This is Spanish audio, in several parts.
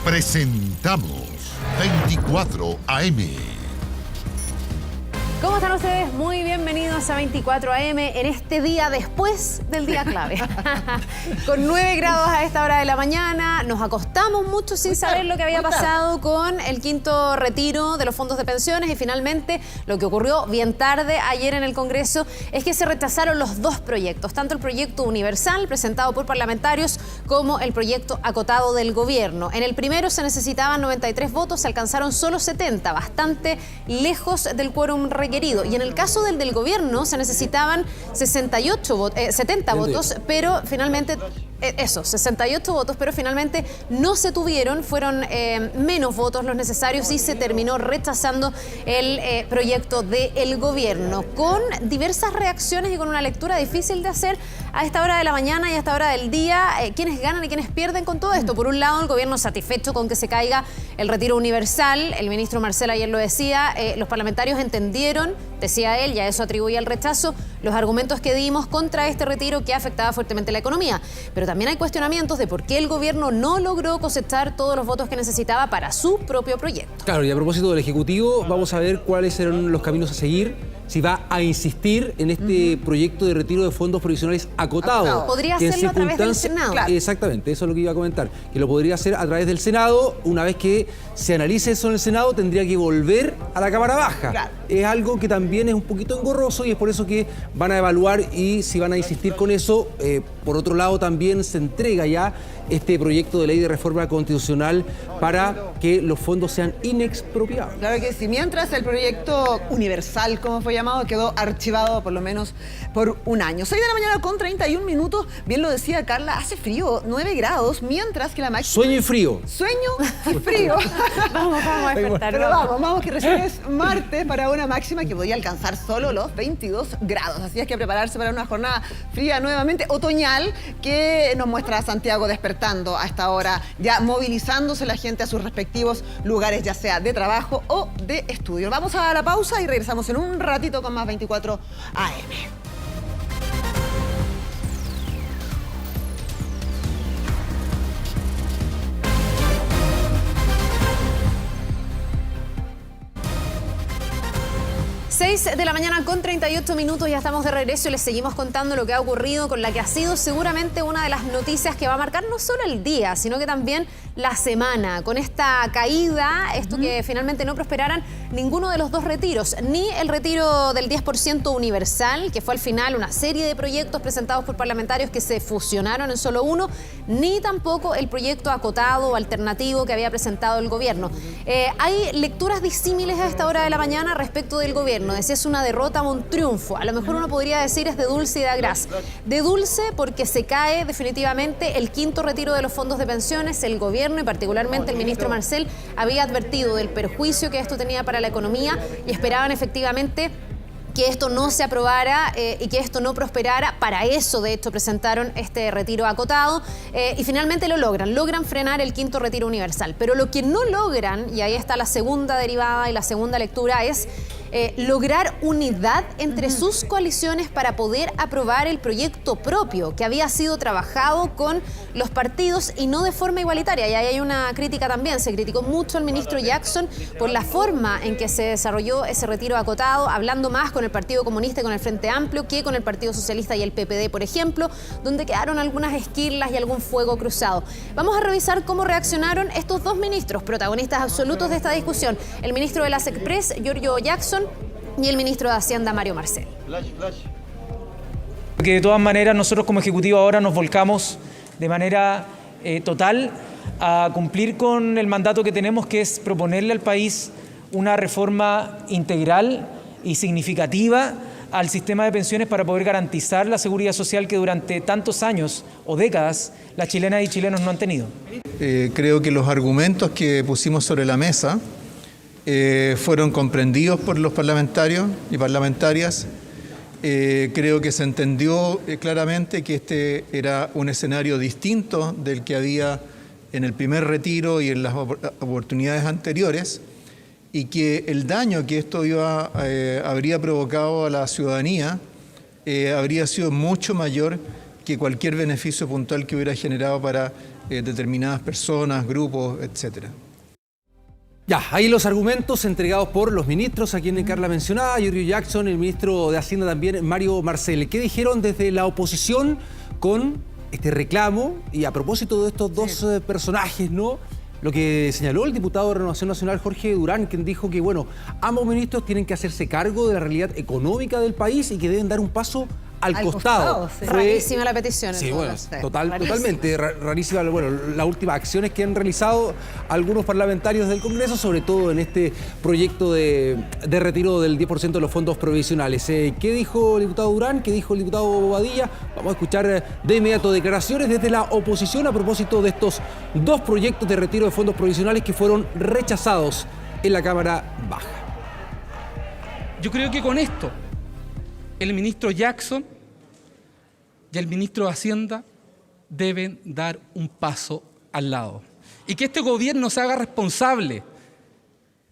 Presentamos 24 AM. ¿Cómo están ustedes? Muy bienvenidos a 24 AM en este día después del día clave. Con 9 grados a esta hora de la mañana, nos acostamos mucho sin saber lo que había pasado con el quinto retiro de los fondos de pensiones y finalmente lo que ocurrió bien tarde ayer en el Congreso es que se rechazaron los dos proyectos, tanto el proyecto universal presentado por parlamentarios como el proyecto acotado del gobierno. En el primero se necesitaban 93 votos, se alcanzaron solo 70, bastante lejos del quórum requerido. Y en el caso del gobierno se necesitaban 70 votos, pero finalmente... 68 votos, pero finalmente no se tuvieron, fueron menos votos los necesarios y se terminó rechazando el proyecto del gobierno, con diversas reacciones y con una lectura difícil de hacer a esta hora de la mañana y a esta hora del día, quiénes ganan y quiénes pierden con todo esto. Por un lado, el gobierno satisfecho con que se caiga el retiro universal, el ministro Marcel ayer lo decía, los parlamentarios entendieron, decía él, ya eso atribuye al rechazo, los argumentos que dimos contra este retiro que afectaba fuertemente la economía. Pero también hay cuestionamientos de por qué el gobierno no logró cosechar todos los votos que necesitaba para su propio proyecto. Claro, y a propósito del Ejecutivo, vamos a ver cuáles serán los caminos a seguir, si va a insistir en este proyecto de retiro de fondos provisionales acotado. Podría hacerlo a través del Senado. Claro. Exactamente, eso es lo que iba a comentar, que lo podría hacer a través del Senado. Una vez que se analice eso en el Senado, tendría que volver a la Cámara Baja. Claro. Es algo que también es un poquito engorroso y es por eso que van a evaluar y si van a insistir con eso. Por otro lado, también se entrega ya este proyecto de ley de reforma constitucional para que los fondos sean inexpropiables. Claro que sí, mientras el proyecto universal, como fue llamado, quedó archivado por lo menos por un año. 6 de la mañana con 31 minutos, bien lo decía Carla, hace frío, 9 grados, mientras que la máxima... Sueño y frío. Sueño y frío. vamos a despertar. Pero vamos, que recién es martes para una máxima que podría alcanzar solo los 22 grados. Así es que prepararse para una jornada fría nuevamente, otoñal, que nos muestra a Santiago despertando a esta hora, ya movilizándose la gente a sus respectivos lugares, ya sea de trabajo o de estudio. Vamos a la pausa y regresamos en un ratito con más 24 AM. 6 de la mañana con 38 minutos, ya estamos de regreso y les seguimos contando lo que ha ocurrido con la que ha sido seguramente una de las noticias que va a marcar no solo el día, sino que también la semana. Con esta caída, esto que finalmente no prosperaran ninguno de los dos retiros, ni el retiro del 10% universal, que fue al final una serie de proyectos presentados por parlamentarios que se fusionaron en solo uno, ni tampoco el proyecto acotado o alternativo que había presentado el gobierno. Hay lecturas disímiles a esta hora de la mañana respecto del gobierno. De si es una derrota o un triunfo. A lo mejor uno podría decir es de dulce y de agraz. De dulce porque se cae definitivamente el quinto retiro de los fondos de pensiones. El gobierno y particularmente el ministro Marcel había advertido del perjuicio que esto tenía para la economía y esperaban efectivamente que esto no se aprobara y que esto no prosperara. Para eso, de hecho, presentaron este retiro acotado y finalmente lo logran frenar el quinto retiro universal. Pero lo que no logran, y ahí está la segunda derivada y la segunda lectura, es lograr unidad entre sus coaliciones para poder aprobar el proyecto propio que había sido trabajado con los partidos y no de forma igualitaria. Y ahí hay una crítica también. Se criticó mucho al ministro Jackson por la forma en que se desarrolló ese retiro acotado, hablando más con el Partido Comunista y con el Frente Amplio que con el Partido Socialista y el PPD, por ejemplo, donde quedaron algunas esquirlas y algún fuego cruzado. Vamos a revisar cómo reaccionaron estos dos ministros, protagonistas absolutos de esta discusión, el ministro de la SECPRES, Giorgio Jackson, y el ministro de Hacienda, Mario Marcel. Porque de todas maneras nosotros como Ejecutivo ahora nos volcamos de manera total a cumplir con el mandato que tenemos, que es proponerle al país una reforma integral y significativa al sistema de pensiones para poder garantizar la seguridad social que durante tantos años o décadas las chilenas y chilenos no han tenido. Creo que los argumentos que pusimos sobre la mesa fueron comprendidos por los parlamentarios y parlamentarias. Creo que se entendió claramente que este era un escenario distinto del que había en el primer retiro y en las oportunidades anteriores, y que el daño que esto habría provocado a la ciudadanía habría sido mucho mayor que cualquier beneficio puntual que hubiera generado para determinadas personas, grupos, etcétera. Ya, ahí los argumentos entregados por los ministros, a quienes Carla mencionaba, Giorgio Jackson, el ministro de Hacienda también, Mario Marcel. ¿Qué dijeron desde la oposición con este reclamo? Y a propósito de estos dos personajes, ¿no? Lo que señaló el diputado de Renovación Nacional, Jorge Durán, quien dijo que, bueno, ambos ministros tienen que hacerse cargo de la realidad económica del país y que deben dar un paso al costado. Sí. Rarísima la petición. Sí, en todo bueno, caso. totalmente rarísima. Bueno, las últimas acciones que han realizado algunos parlamentarios del Congreso, sobre todo en este proyecto de retiro del 10% de los fondos provisionales. ¿Qué dijo el diputado Durán? ¿Qué dijo el diputado Bobadilla? Vamos a escuchar de inmediato declaraciones desde la oposición a propósito de estos dos proyectos de retiro de fondos provisionales que fueron rechazados en la Cámara Baja. Yo creo que con esto el ministro Jackson y el ministro de Hacienda deben dar un paso al lado. Y que este gobierno se haga responsable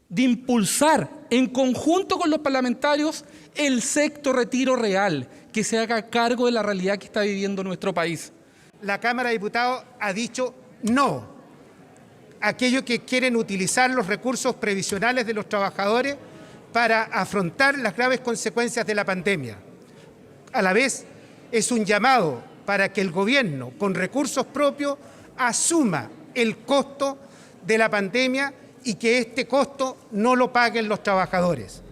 de impulsar en conjunto con los parlamentarios el sexto retiro real, que se haga cargo de la realidad que está viviendo nuestro país. La Cámara de Diputados ha dicho no a aquellos que quieren utilizar los recursos previsionales de los trabajadores para afrontar las graves consecuencias de la pandemia. A la vez, es un llamado para que el gobierno, con recursos propios, asuma el costo de la pandemia y que este costo no lo paguen los trabajadores.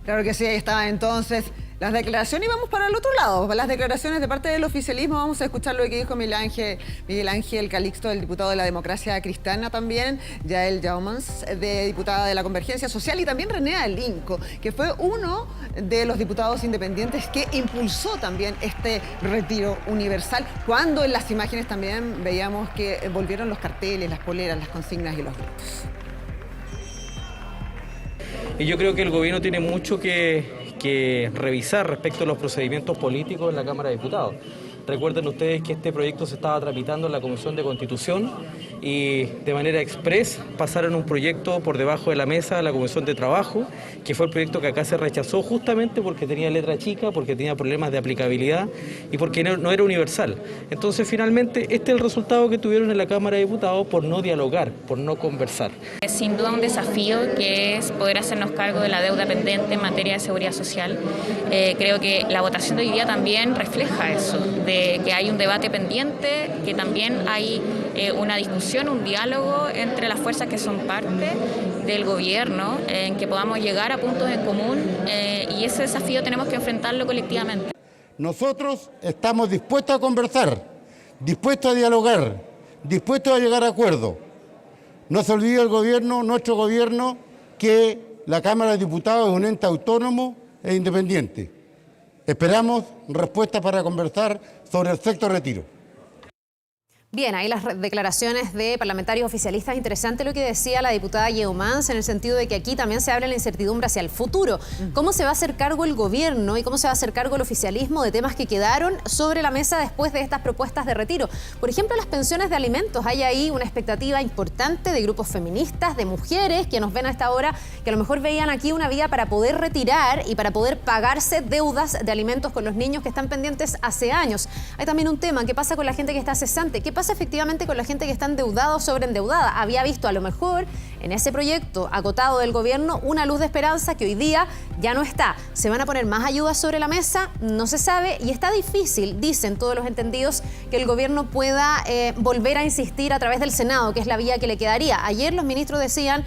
Claro que sí, ahí estaban entonces las declaraciones y vamos para el otro lado, para las declaraciones de parte del oficialismo. Vamos a escuchar lo que dijo Miguel Ángel Calixto, el diputado de la Democracia Cristiana también, Yael Yaumans, diputada de la Convergencia Social, y también René Alinco, que fue uno de los diputados independientes que impulsó también este retiro universal, cuando en las imágenes también veíamos que volvieron los carteles, las poleras, las consignas y los gritos. Y yo creo que el gobierno tiene mucho que revisar respecto a los procedimientos políticos en la Cámara de Diputados. Recuerden ustedes que este proyecto se estaba tramitando en la Comisión de Constitución y de manera express pasaron un proyecto por debajo de la mesa a la Comisión de Trabajo, que fue el proyecto que acá se rechazó justamente porque tenía letra chica, porque tenía problemas de aplicabilidad y porque no era universal. Entonces, finalmente, este es el resultado que tuvieron en la Cámara de Diputados por no dialogar, por no conversar. Es sin duda un desafío que es poder hacernos cargo de la deuda pendiente en materia de seguridad social. Creo que la votación de hoy día también refleja eso, de que hay un debate pendiente, que también hay una discusión, un diálogo entre las fuerzas que son parte del gobierno, en que podamos llegar a puntos en común y ese desafío tenemos que enfrentarlo colectivamente. Nosotros estamos dispuestos a conversar, dispuestos a dialogar, dispuestos a llegar a acuerdos. No se olvide el gobierno, nuestro gobierno, que la Cámara de Diputados es un ente autónomo e independiente. Esperamos respuestas para conversar sobre el sexto retiro. Bien, ahí las declaraciones de parlamentarios oficialistas. Interesante lo que decía la diputada Yeomans, en el sentido de que aquí también se abre la incertidumbre hacia el futuro. ¿Cómo se va a hacer cargo el gobierno y cómo se va a hacer cargo el oficialismo de temas que quedaron sobre la mesa después de estas propuestas de retiro? Por ejemplo, las pensiones de alimentos. Hay ahí una expectativa importante de grupos feministas, de mujeres que nos ven a esta hora, que a lo mejor veían aquí una vía para poder retirar y para poder pagarse deudas de alimentos con los niños que están pendientes hace años. Hay también un tema, ¿qué pasa con la gente que está cesante? ¿Qué pasa efectivamente con la gente que está endeudada o sobreendeudada? Había visto a lo mejor en ese proyecto acotado del gobierno una luz de esperanza que hoy día ya no está. ¿Se van a poner más ayudas sobre la mesa? No se sabe y está difícil, dicen todos los entendidos, que el gobierno pueda volver a insistir a través del Senado, que es la vía que le quedaría. Ayer los ministros decían,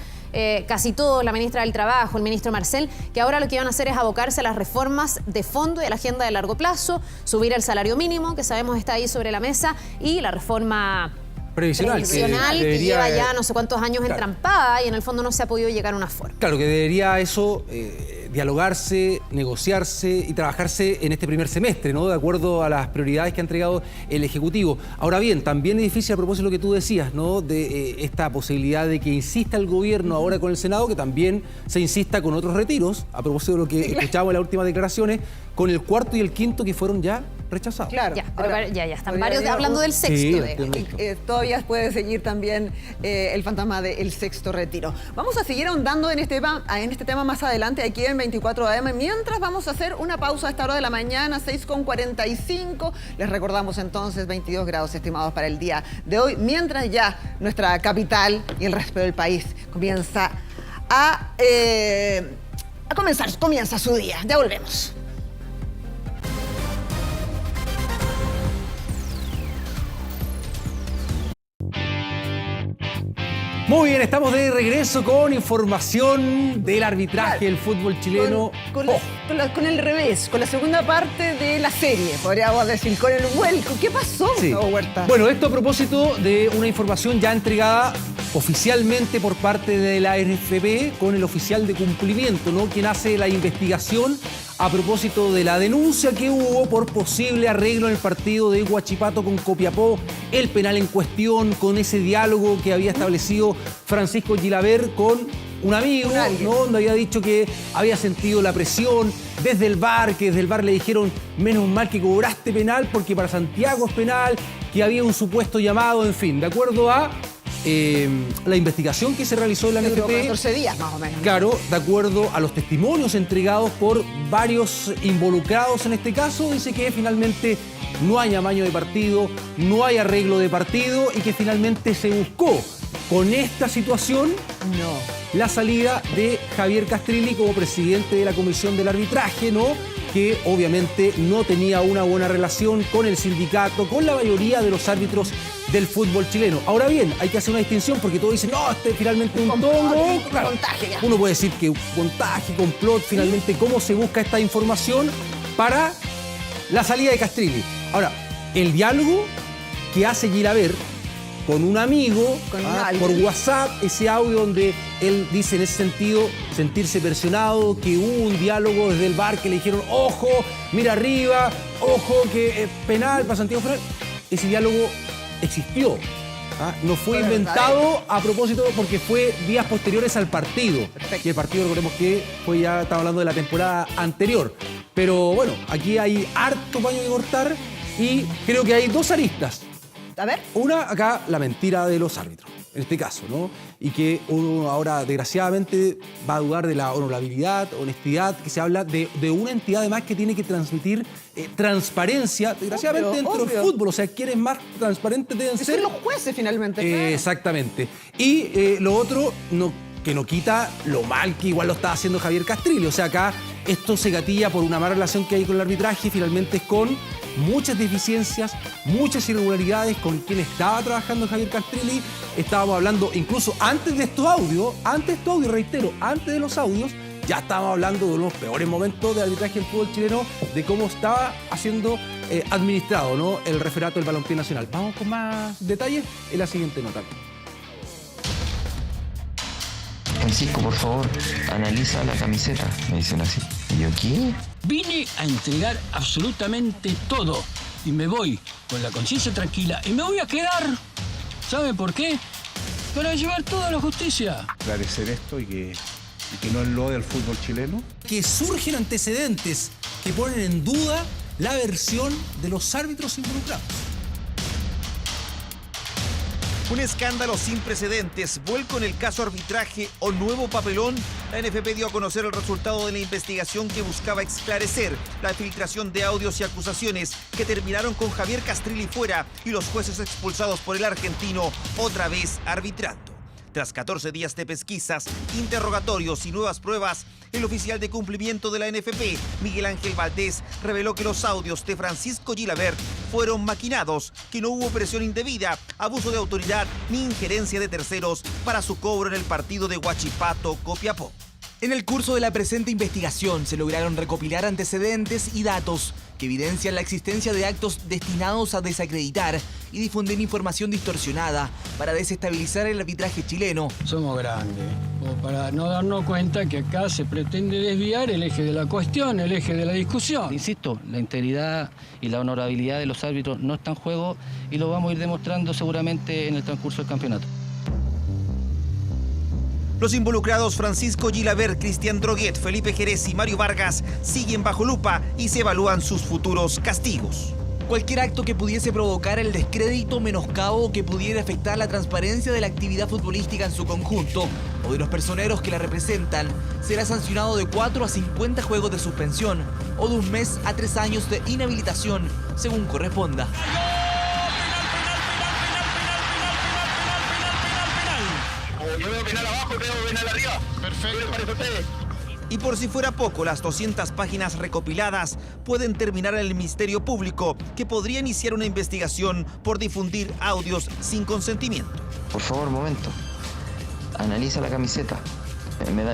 casi todos, la ministra del Trabajo, el ministro Marcel, que ahora lo que iban a hacer es abocarse a las reformas de fondo y a la agenda de largo plazo, subir el salario mínimo, que sabemos está ahí sobre la mesa, y la reforma previsional que lleva ya no sé cuántos años entrampada y en el fondo no se ha podido llegar a una forma. Claro, que debería eso dialogarse, negociarse y trabajarse en este primer semestre, ¿no? De acuerdo a las prioridades que ha entregado el Ejecutivo. Ahora bien, también es difícil, a propósito de lo que tú decías, ¿no? De esta posibilidad de que insista el gobierno ahora con el Senado, que también se insista con otros retiros, a propósito de lo que escuchábamos en las últimas declaraciones, con el cuarto y el quinto que fueron ya rechazados. Claro. Ya, ahora, ya están varios hablando del sexto. Sí, todavía puede seguir también el fantasma del sexto retiro. Vamos a seguir ahondando en este tema más adelante aquí en 24 AM. Mientras vamos a hacer una pausa a esta hora de la mañana, 6:45. Les recordamos entonces 22 grados estimados para el día de hoy, mientras ya nuestra capital y el resto del país comienza comienza su día. Ya volvemos. Muy bien, estamos de regreso con información del arbitraje del fútbol chileno. Con el revés, con la segunda parte de la serie, podríamos decir, con el vuelco. ¿Qué pasó, Sí. Gustavo Huerta? Bueno, esto a propósito de una información ya entregada oficialmente por parte de la NFP con el oficial de cumplimiento, ¿no? Quien hace la investigación a propósito de la denuncia que hubo por posible arreglo en el partido de Huachipato con Copiapó, el penal en cuestión, con ese diálogo que había establecido Francisco Gilabert con un amigo, ¿no? Donde había dicho que había sentido la presión desde el VAR, que desde el VAR le dijeron menos mal que cobraste penal porque para Santiago es penal, que había un supuesto llamado, en fin, de acuerdo a la investigación que se realizó en la NFP. 14 días más o menos. Claro, de acuerdo a los testimonios entregados por varios involucrados en este caso, dice que finalmente no hay amaño de partido, no hay arreglo de partido y que finalmente se buscó con esta situación la salida de Javier Castrilli como presidente de la Comisión del Arbitraje, ¿no? Que obviamente no tenía una buena relación con el sindicato, con la mayoría de los árbitros del fútbol chileno. Ahora bien, hay que hacer una distinción porque todos dicen, no, este es finalmente un tongo. Claro, uno puede decir que montaje, complot, finalmente cómo se busca esta información para la salida de Castrilli. Ahora, el diálogo que hace Gilabert con un amigo por WhatsApp, ese audio donde él dice en ese sentido sentirse presionado, que hubo un diálogo desde el VAR que le dijeron, ojo, mira arriba, ojo, que es penal para Santiago Penal. Ese diálogo existió. No fue inventado a propósito porque fue días posteriores al partido. Y el partido, recordemos que fue ya, estamos hablando de la temporada anterior. Pero bueno, aquí hay harto paño que cortar y creo que hay dos aristas. A ver. Una, acá, la mentira de los árbitros, en este caso, ¿no? Y que uno ahora, desgraciadamente, va a dudar de la honorabilidad, honestidad, que se habla de una entidad, además, que tiene que transmitir transparencia, desgraciadamente, dentro del fútbol. O sea, quienes más transparentes deben ser. Son los jueces, finalmente. Claro. Exactamente. Y lo otro, que no quita lo mal que igual lo está haciendo Javier Castrilli. O sea, acá esto se gatilla por una mala relación que hay con el arbitraje y finalmente es con muchas deficiencias, muchas irregularidades con quien estaba trabajando Javier Castrilli. Estábamos hablando incluso antes de estos audios, reitero, antes de los audios, ya estábamos hablando de los peores momentos de arbitraje del fútbol chileno, de cómo estaba haciendo administrado, ¿no?, el referato del balompié nacional. Vamos con más detalles en la siguiente nota. Francisco, por favor, analiza la camiseta, me dicen así. ¿Y yo qué? Vine a entregar absolutamente todo y me voy con la conciencia tranquila y me voy a quedar, ¿sabe por qué? Para llevar toda la justicia. Esclarecer esto y que no enlode al fútbol chileno. Que surgen antecedentes que ponen en duda la versión de los árbitros involucrados. Un escándalo sin precedentes, vuelco en el caso arbitraje o nuevo papelón. La NFP dio a conocer el resultado de la investigación que buscaba esclarecer la filtración de audios y acusaciones que terminaron con Javier Castrilli fuera y los jueces expulsados por el argentino otra vez arbitrando. Tras 14 días de pesquisas, interrogatorios y nuevas pruebas, el oficial de cumplimiento de la NFP, Miguel Ángel Valdés, reveló que los audios de Francisco Gilabert fueron maquinados, que no hubo presión indebida, abuso de autoridad ni injerencia de terceros para su cobro en el partido de Huachipato-Copiapó. En el curso de la presente investigación se lograron recopilar antecedentes y datos que evidencian la existencia de actos destinados a desacreditar y difundir información distorsionada para desestabilizar el arbitraje chileno. Somos grandes, como para no darnos cuenta que acá se pretende desviar el eje de la cuestión, el eje de la discusión. Insisto, la integridad y la honorabilidad de los árbitros no está en juego y lo vamos a ir demostrando seguramente en el transcurso del campeonato. Los involucrados Francisco Gilabert, Cristian Droguet, Felipe Jerez y Mario Vargas siguen bajo lupa y se evalúan sus futuros castigos. Cualquier acto que pudiese provocar el descrédito, menoscabo o que pudiera afectar la transparencia de la actividad futbolística en su conjunto o de los personeros que la representan será sancionado de 4 a 50 juegos de suspensión o de 1 mes a 3 años de inhabilitación, según corresponda. Yo veo penal abajo, veo penal arriba. Perfecto. Y por si fuera poco, las 200 páginas recopiladas pueden terminar en el Ministerio Público, que podría iniciar una investigación por difundir audios sin consentimiento. Por favor, momento. Analiza la camiseta.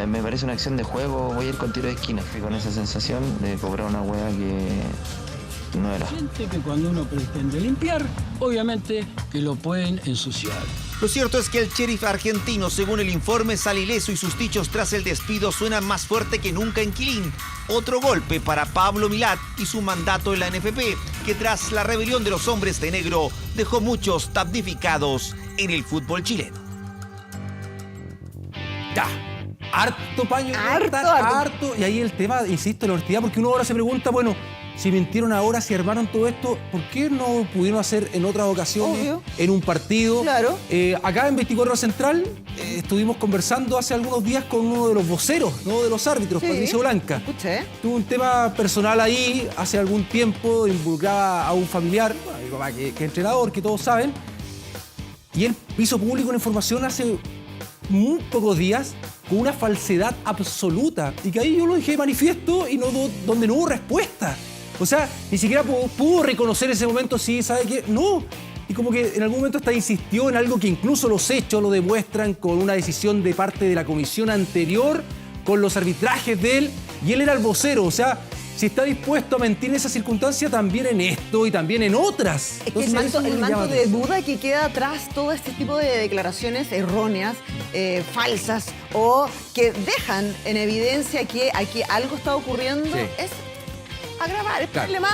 Me parece una acción de juego, voy a ir con tiro de esquina. Fui con esa sensación de cobrar una hueá que no era. Siente que cuando uno pretende limpiar, obviamente que lo pueden ensuciar. Lo cierto es que el sheriff argentino, según el informe, sale ileso y sus dichos tras el despido suenan más fuerte que nunca en Quilín. Otro golpe para Pablo Milat y su mandato en la NFP, que tras la rebelión de los hombres de negro dejó muchos damnificados en el fútbol chileno. Ya, harto paño, harto. Y ahí el tema, insisto, la honestidad, porque uno ahora se pregunta, bueno, si mintieron ahora, si armaron todo esto, ¿por qué no pudieron hacer en otras ocasiones, en un partido? Claro. Acá en 24 Horas Central estuvimos conversando hace algunos días con uno de los voceros, ¿no?, de los árbitros, sí, Patricio Blanca. Escuché. Tuvo un tema personal ahí hace algún tiempo, involucraba a un familiar, a mi papá, que es entrenador, que todos saben, y él hizo público una información hace muy pocos días con una falsedad absoluta, y que ahí yo lo dejé de manifiesto y donde no hubo respuesta. O sea, ni siquiera pudo reconocer ese momento, sí, ¿sabe qué? No. Y como que en algún momento hasta insistió en algo que incluso los hechos lo demuestran con una decisión de parte de la comisión anterior, con los arbitrajes de él, y él era el vocero. O sea, si está dispuesto a mentir en esa circunstancia, también en esto y también en otras. Es que el manto de duda que queda atrás todo este tipo de declaraciones erróneas, falsas, o que dejan en evidencia que aquí algo está ocurriendo, sí, es agravar, es ponerle más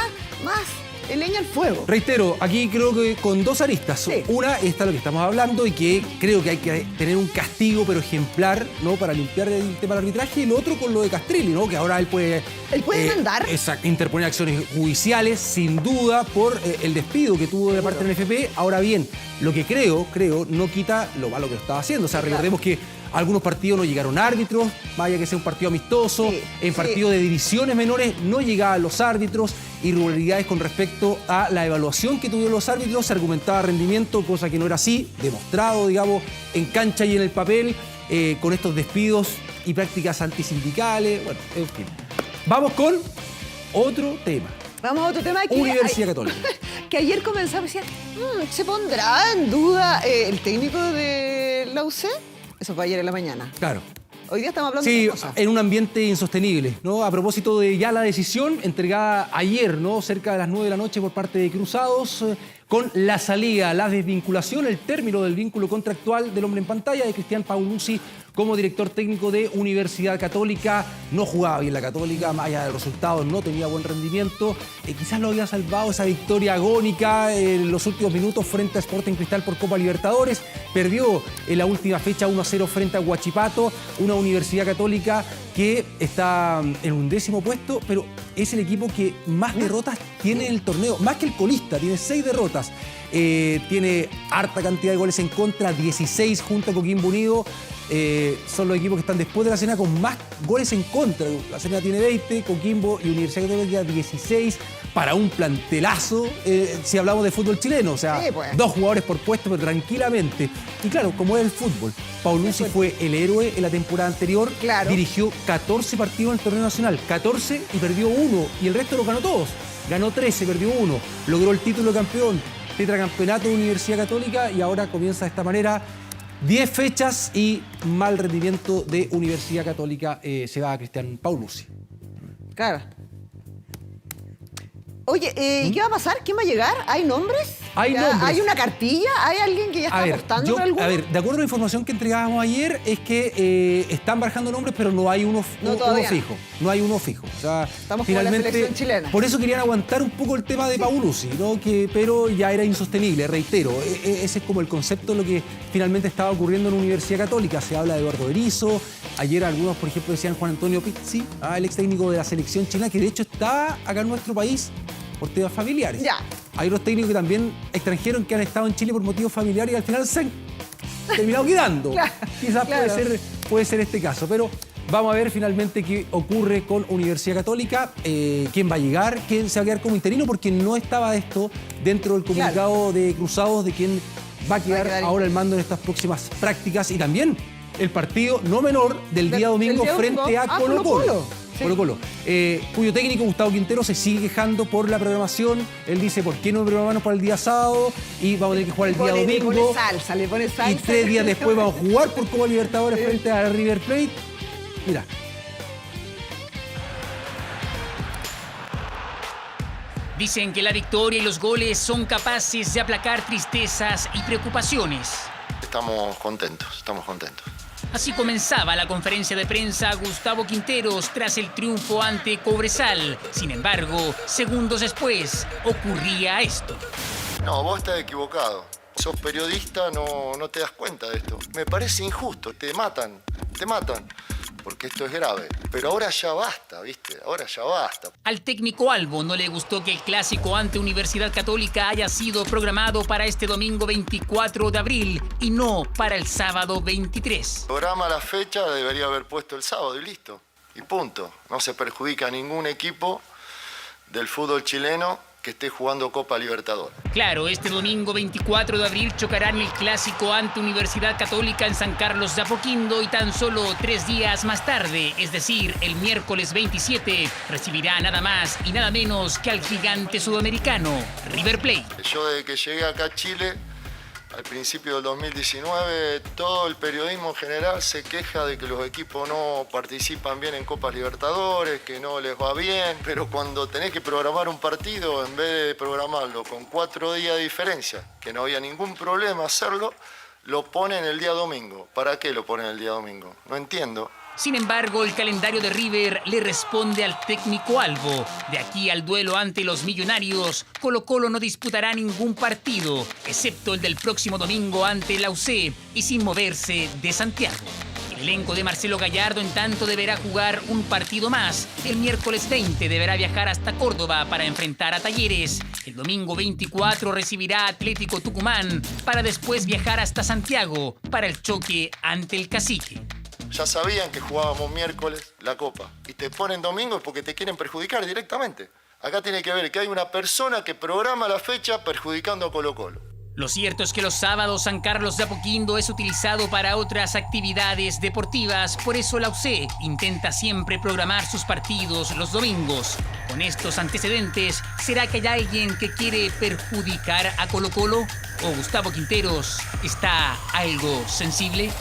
leña al fuego. Reitero, aquí creo que con dos aristas. Sí. Una, esta es lo que estamos hablando y que creo que hay que tener un castigo, pero ejemplar, ¿no?, para limpiar el tema del arbitraje. Y lo otro con lo de Castrilli, ¿no?, que ahora él puede mandar. Interponer acciones judiciales, sin duda, por el despido que tuvo de parte del NFP. Ahora bien, lo que creo, no quita lo malo que estaba haciendo. O sea, recordemos que algunos partidos no llegaron árbitros, vaya que sea un partido amistoso, sí, en partidos de divisiones menores no llegaban los árbitros, irregularidades con respecto a la evaluación que tuvieron los árbitros, se argumentaba rendimiento, cosa que no era así, demostrado, digamos, en cancha y en el papel, con estos despidos y prácticas antisindicales, bueno, en fin. Vamos con otro tema. Vamos a otro tema que Universidad Católica. Que ayer comenzamos y decían, ¿se pondrá en duda el técnico de la UC? Eso fue ayer en la mañana. Claro. Hoy día estamos hablando de cosas. En un ambiente insostenible, ¿no? A propósito de ya la decisión entregada ayer, ¿no?, cerca de las 9 de la noche por parte de Cruzados, con la salida, la desvinculación, el término del vínculo contractual del hombre en pantalla de Cristian Paulucci como director técnico de Universidad Católica. No jugaba bien la Católica, más allá de los resultados, no tenía buen rendimiento. Quizás lo había salvado esa victoria agónica en los últimos minutos frente a Sporting Cristal por Copa Libertadores. Perdió en la última fecha 1-0 frente a Huachipato, una Universidad Católica que está en un 10º puesto, pero es el equipo que más derrotas tiene en el torneo, más que el colista, tiene 6 derrotas. Tiene harta cantidad de goles en contra, 16 junto a Coquimbo Unido. Son los equipos que están después de la Serena con más goles en contra. La Serena tiene 20, Coquimbo y Universidad Católica 16, para un plantelazo, si hablamos de fútbol chileno. O sea, sí, pues, 2 jugadores por puesto, pero tranquilamente. Y claro, como es el fútbol, Paulucci fue el héroe en la temporada anterior. Claro. Dirigió 14 partidos en el torneo nacional, 14 y perdió 1, y el resto los ganó todos. Ganó 13, perdió 1, logró el título de campeón, tetracampeonato de Universidad Católica, y ahora comienza de esta manera. 10 fechas y mal rendimiento de Universidad Católica. Se va a Cristian Paulucci. Claro. Oye, ¿qué va a pasar? ¿Quién va a llegar? ¿Hay nombres? Hay nombres. ¿Hay una cartilla? ¿Hay alguien que ya está apostando por alguno? A ver, de acuerdo a la información que entregábamos ayer, es que están barajando nombres, pero no hay uno fijo. No hay uno fijo. O sea, estamos finalmente con la selección chilena. Por eso querían aguantar un poco el tema de Paulucci, ¿no? Pero ya era insostenible, reitero. Ese es como el concepto de lo que finalmente estaba ocurriendo en la Universidad Católica. Se habla de Eduardo Berizzo. Ayer algunos, por ejemplo, decían Juan Antonio Pizzi, el ex técnico de la selección chilena, que de hecho está acá en nuestro país por temas familiares. Ya. hay otros técnicos que también extranjeros que han estado en Chile por motivos familiares y al final se han terminado quedando. Quizás puede ser este caso, pero vamos a ver finalmente qué ocurre con Universidad Católica, quién va a llegar, quién se va a quedar como interino, porque no estaba esto dentro del comunicado de Cruzados de quién va a quedar ahora al mando en estas próximas prácticas, y también el partido no menor del día domingo frente a Colo-Colo. Colo-Colo, cuyo técnico Gustavo Quintero se sigue quejando por la programación. Él dice, ¿por qué no programamos para el día sábado? Y vamos a tener que jugar el día domingo. Le pone salsa. Y 3 días después vamos a jugar por Copa Libertadores frente a River Plate. Mira. Dicen que la victoria y los goles son capaces de aplacar tristezas y preocupaciones. Estamos contentos. Así comenzaba la conferencia de prensa Gustavo Quinteros tras el triunfo ante Cobresal. Sin embargo, segundos después, ocurría esto. No, vos estás equivocado. Sos periodista, no te das cuenta de esto. Me parece injusto. Te matan. Porque esto es grave. Pero ahora ya basta, ¿viste? Ahora ya basta. Al técnico Albo no le gustó que el clásico ante Universidad Católica haya sido programado para este domingo 24 de abril y no para el sábado 23. Programa la fecha, debería haber puesto el sábado y listo. Y punto. No se perjudica a ningún equipo del fútbol chileno que esté jugando Copa Libertadores. Claro, este domingo 24 de abril chocarán el clásico ante Universidad Católica en San Carlos de Apoquindo y tan solo 3 días más tarde, es decir, el miércoles 27, recibirá nada más y nada menos que al gigante sudamericano, River Plate. Yo desde que llegué acá a Chile, al principio del 2019, todo el periodismo en general se queja de que los equipos no participan bien en Copas Libertadores, que no les va bien, pero cuando tenés que programar un partido, en vez de programarlo con 4 días de diferencia, que no había ningún problema hacerlo, lo ponen el día domingo. ¿Para qué lo ponen el día domingo? No entiendo. Sin embargo, el calendario de River le responde al técnico Albo. De aquí al duelo ante los Millonarios, Colo-Colo no disputará ningún partido, excepto el del próximo domingo ante la UC y sin moverse de Santiago. El elenco de Marcelo Gallardo, en tanto, deberá jugar un partido más. El miércoles 20 deberá viajar hasta Córdoba para enfrentar a Talleres. El domingo 24 recibirá a Atlético Tucumán para después viajar hasta Santiago para el choque ante el Cacique. Ya sabían que jugábamos miércoles la Copa y te ponen domingo porque te quieren perjudicar directamente. Acá tiene que ver que hay una persona que programa la fecha perjudicando a Colo-Colo. Lo cierto es que los sábados San Carlos de Apoquindo es utilizado para otras actividades deportivas, por eso la UC intenta siempre programar sus partidos los domingos. Con estos antecedentes, ¿será que hay alguien que quiere perjudicar a Colo-Colo? ¿O Gustavo Quinteros está algo sensible?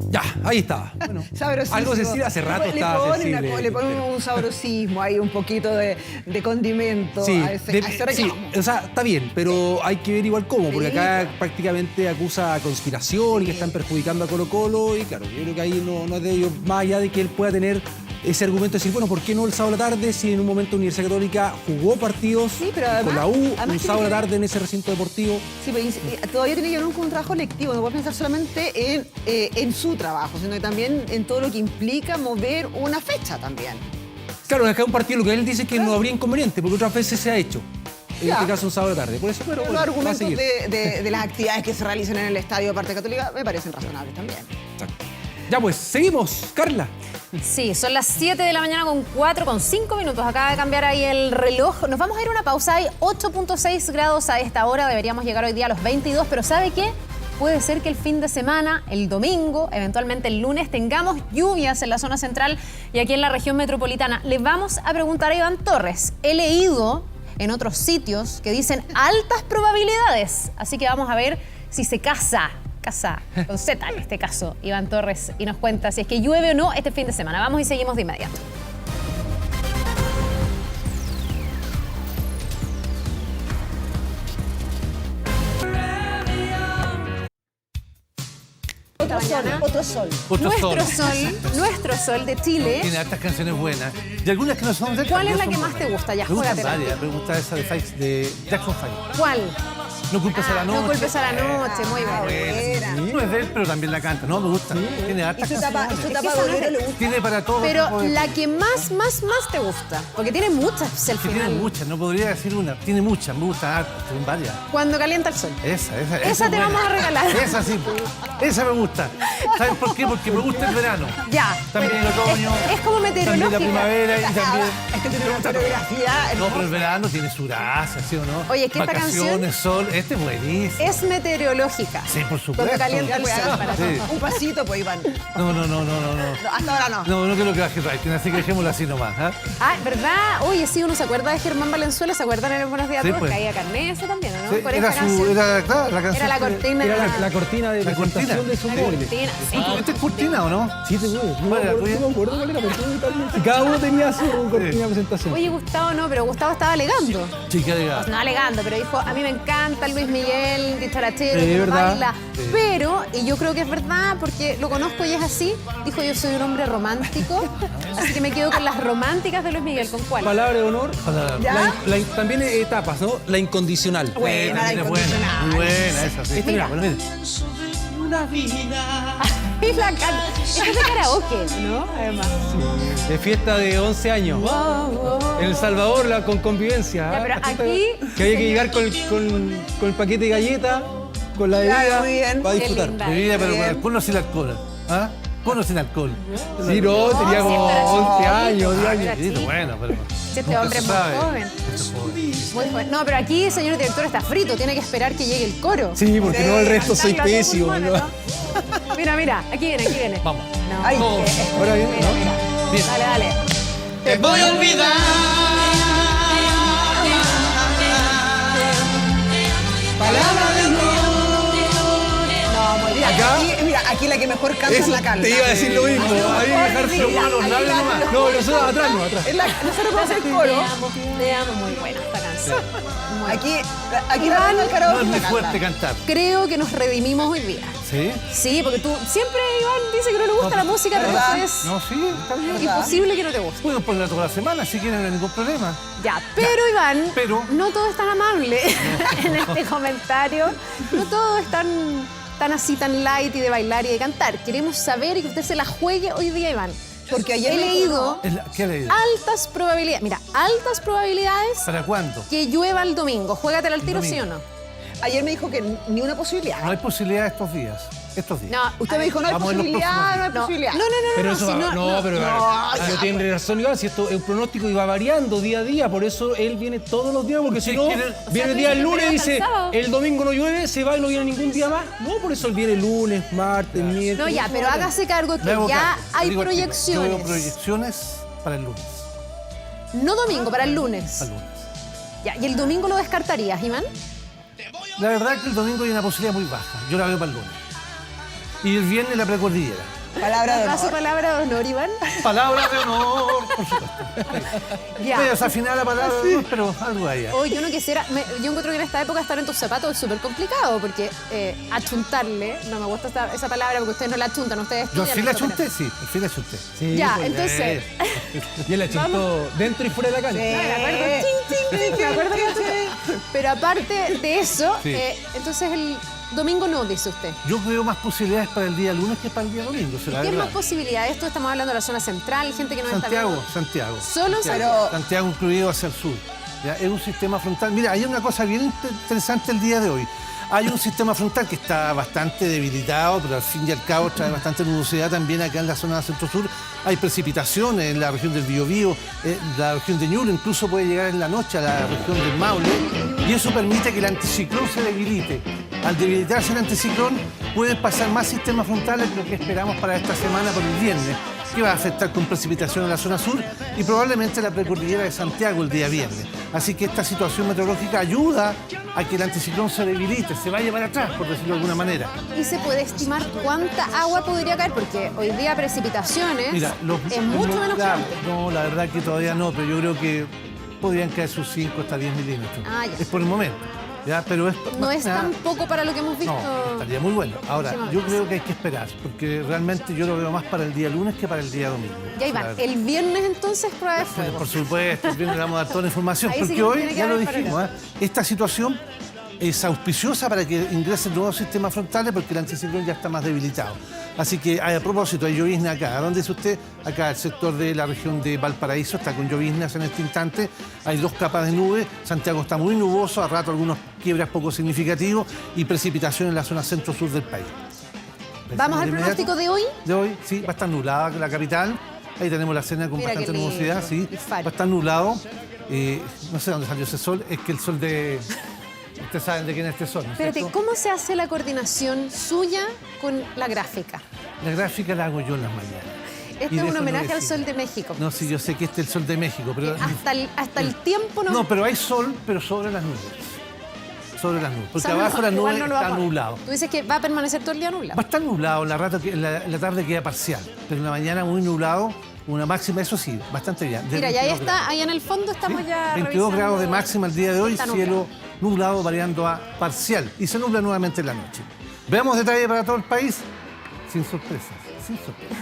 Ya, ahí está. Bueno, algo sensible, hace rato estaba sensible. Le ponen un sabrosismo ahí, un poquito de condimento sí, a ese reclamo. Sí, o sea, está bien, pero hay que ver igual cómo, porque acá prácticamente acusa conspiración y que están perjudicando a Colo-Colo, y claro, yo creo que ahí no es de ellos, más allá de que él pueda tener ese argumento de decir, bueno, ¿por qué no el sábado a la tarde si en un momento Universidad Católica jugó partidos con la U, un sábado a la tarde en ese recinto deportivo? Sí, pero todavía tiene que ver con un trabajo lectivo, no puede pensar solamente en su trabajo, sino que también en todo lo que implica mover una fecha también. Claro, acá un partido, lo que él dice es que no habría inconveniente, porque otras veces se ha hecho. En este caso un sábado a la tarde. Por eso, pero los argumentos de las actividades que se realizan en el Estadio de Parte Católica me parecen razonables también. Exacto. Ya pues, seguimos, Carla. Sí, son las 7 de la mañana con 5 minutos. Acaba de cambiar ahí el reloj. Nos vamos a ir a una pausa. Hay 8.6 grados a esta hora. Deberíamos llegar hoy día a los 22. Pero ¿sabe qué? Puede ser que el fin de semana, el domingo, eventualmente el lunes, tengamos lluvias en la zona central y aquí en la región metropolitana. Le vamos a preguntar a Iván Torres. He leído en otros sitios que dicen altas probabilidades. Así que vamos a ver si se casa con Z en este caso, Iván Torres, y nos cuenta si es que llueve o no este fin de semana. Vamos y seguimos de inmediato. Otro sol. Nuestro sol de Chile. Tiene hartas canciones buenas. Y algunas que no son... ¿Cuál es la que más te gusta? Ya, me gustan varias. Me gusta esa de Jackson 5. ¿Cuál? No culpes a la noche. No culpes a la noche, muy buena. No es de él, pero también la canta. No, me gusta. Tiene hartas canciones. Tiene para todo. Pero la que más te gusta, porque tiene muchas al final. Tiene muchas, no podría decir una. Tiene muchas, me gusta hartas, tienen varias. Cuando calienta el sol. Esa te vamos a regalar. Esa sí, esa me gusta. ¿Sabes por qué? Porque me gusta el verano. Ya. También el otoño. Es como meteorológica. También la primavera y también... Es que tiene una coreografía. No, pero el verano tiene su gracia, ¿sí o no? Oye, es que esta Vacaciones, sol, este es buenísimo. Es meteorológica. Sí, por supuesto. Cuando calienta el sol. Sí. Un pasito, pues, Iván. No. Hasta ahora no. No quiero que baje rating, así que dejémoslo así nomás. Ah, ¿verdad? Oye, sí, uno se acuerda de Germán Valenzuela, ¿se acuerdan en el Buenos Días a Sí, Todos? pues. Caía Carnesa también, ¿no? Sí, Por era esa canción. la canción. Era la cortina. Era la cortina de presentación de sus móviles. Cortina, sí. ¿Esta es cortina o no? Sí, te acuerdas. No ¿Cuál era la me tuya? acuerdo cuál era, pero totalmente. Cada uno tenía su cortina de presentación. Oye, Gustavo no, pero Gustavo estaba alegando. Sí, qué alegado. No alegando, pero dijo, a mí me encanta Luis Miguel, dicharachero, Sí, ¿verdad? baila. Sí. Pero, y yo creo que es verdad, porque lo conozco y es así, dijo, yo soy un hombre romántico, así que me quedo con las románticas de Luis Miguel. ¿Con cuál? Palabra de honor. ¿Ya? También etapas, ¿no? La incondicional. Buena, la Buena, incondicional. muy buena esa, sí. Mira, Bueno, mire. Una vida. Y la canta. Esto es de karaoke, ¿no? Además. De fiesta de 11 años. En El Salvador, con convivencia. Ya, pero La fiesta aquí- Que había que llegar con el paquete de galletas, con la bebida, muy bien. para Qué disfrutar. linda. Bebida, pero con Bien. alcohol o sin alcohol. ¿Ah? Con o sin alcohol. Sí, no, tenía como sí, pero 11 chiquito. años, 10 años. Era chico. Bueno, pero... Sí, este hombre es muy sabe. joven. Esto es joven. Muy joven. No, pero aquí el señor director está frito, tiene que esperar que llegue el coro. Sí, porque no, el resto soy Cantarlo a todo pésimo. pulmón, ¿no? ¿no? Mira, aquí viene. Vamos. No, Ay, que- Ahora bien, mira, ¿no? mira. Bien. Dale. Te voy a olvidar. Palabra de honor. No, muy bien. Acá- Aquí la que mejor canta es Eso, la Carla. te iba a decir lo mismo. Ahí dejarse Mira, los malos aquí labios la- nomás. No, pero nosotros atrás, no, atrás. Nosotros podemos hacer coro. Te amo, muy buena esta canción. Muy Aquí Iván, la tengo el karaoke. No es muy la fuerte Carla. cantar. Creo que nos redimimos hoy día. ¿Sí? Sí, porque tú siempre, Iván, dice que no le gusta la música, pero ¿verdad? es No, sí, está bien. imposible que no te guste. Puedo ponerla toda la semana si quieren, no hay ningún problema. Ya, pero Iván, pero- no todo es tan amable en este comentario. No todo es tan así, tan light y de bailar y de cantar. Queremos saber y que usted se la juegue hoy día, Iván. Porque ayer he me leído ¿Qué ha leído? altas probabilidades. Mira, altas probabilidades ¿Para cuándo? que llueva el domingo. Juégatela al tiro, Domingo. ¿sí o no? Ayer me dijo que ni una posibilidad. No hay posibilidad estos días. No, Usted me dijo no hay Vamos en los posibilidad, próximos no hay No, posibilidad. no, Pero eso si va, pero ya, yo tiene razón, Iván, si esto es un pronóstico y va variando día a día, por eso él viene todos los días, porque si no, viene el día el lunes y dice, el domingo no llueve, se va y no viene ningún día más. No, por eso él viene lunes, martes, miércoles. No, ya, pero hágase cargo que Me hago ya cargo. hay Digo, Yo veo proyecciones. proyecciones para el lunes. No domingo, para el lunes. Para el lunes. Ya, ¿y el domingo lo descartarías, Iván? La verdad es que el domingo hay una posibilidad muy baja. Yo la veo para el lunes. Y el viernes la precordillera. Palabra de ¿Acaso honor. palabra de honor, Iván? Palabra de honor, por supuesto. Ya. Medio desafinada la palabra de honor, pero algo hay. Hoy yo no quisiera, yo encuentro que en esta época estar en tus zapatos es súper complicado porque achuntarle, no me gusta esa palabra porque ustedes no la achuntan, ustedes Yo estudian sí la esto, pero- chunté, sí. Sí la chunté. Sí, Ya, pues, entonces, y él la chuntó dentro y fuera de la cancha. me acuerdo, chin, chin, chin, me acuerdo que la achunté. Pero aparte de eso, Sí. entonces el domingo no, dice usted. Yo veo más posibilidades para el día lunes que para el día domingo. Se la ¿Qué verdad. más posibilidades? Esto estamos hablando de la zona central, gente que no está Santiago, viendo. Santiago. Solo en Santiago. Santiago incluido hacia el sur. ¿Ya? Es un sistema frontal. Mira, hay una cosa bien interesante el día de hoy. Hay un sistema frontal que está bastante debilitado, pero al fin y al cabo trae bastante nubosidad también acá en la zona centro-sur. Hay precipitaciones en la región del Biobío, la región de Ñuble, incluso puede llegar en la noche a la región del Maule. Y eso permite que el anticiclón se debilite. Al debilitarse el anticiclón, pueden pasar más sistemas frontales de lo que esperamos para esta semana por el viernes, que va a afectar con precipitación a la zona sur y probablemente la precordillera de Santiago el día viernes. Así que esta situación meteorológica ayuda a que el anticiclón se debilite, se vaya para atrás, por decirlo de alguna manera. ¿Y se puede estimar cuánta agua podría caer? Porque hoy día precipitaciones Mira, es mucho menos que antes. No, la verdad que todavía no, pero yo creo que podrían caer sus 5 hasta 10 milímetros. Ah, ya. Es por el momento. ¿Ya? Pero es, No más es que nada- tan poco para lo que hemos visto. No, estaría muy bueno. Ahora, Última yo vez. creo que hay que esperar, porque realmente yo lo veo más para el día lunes que para el día domingo. Ya, La Iván, verdad. el viernes entonces prueba de fuego. Por supuesto, el viernes le vamos a dar toda la información, Ahí sí porque que hoy tiene que ya lo haber dijimos, esta situación es auspiciosa para que ingresen nuevos sistemas frontales porque el anticiclón ya está más debilitado. Así que a propósito, hay llovizna acá. ¿A dónde dice usted? Acá el sector de la región de Valparaíso está con lloviznas en este instante. Hay 2 capas de nube. Santiago está muy nuboso, a rato algunos quiebras poco significativos y precipitación en la zona centro-sur del país. ¿Vamos al pronóstico de hoy? De hoy, sí, va a estar nublada la capital. Ahí tenemos la Serena con bastante nubosidad, sí. Va a estar nublado. No sé dónde salió ese sol, es que el sol de... Ustedes saben de quién es este sol, ¿no es Espérate, cierto? ¿cómo se hace la coordinación suya con la gráfica? La gráfica la hago yo en las mañanas. Este es un homenaje al sol de México. No, sí, yo sé que este es el sol de México, pero... Hasta el tiempo no... No, pero hay sol, pero sobre las nubes. Sobre las nubes, porque abajo la nube está nublado. Tú dices que va a permanecer todo el día nublado. Va a estar nublado, la tarde queda parcial, pero en la mañana muy nublado, una máxima, eso sí, bastante bien. Mira, ya está, ahí en el fondo estamos ya 22 revisando. grados de máxima el día de hoy, Está cielo nublado variando a parcial y se nubla nuevamente en la noche. Veamos detalle para todo el país, sin sorpresas, sin sorpresas.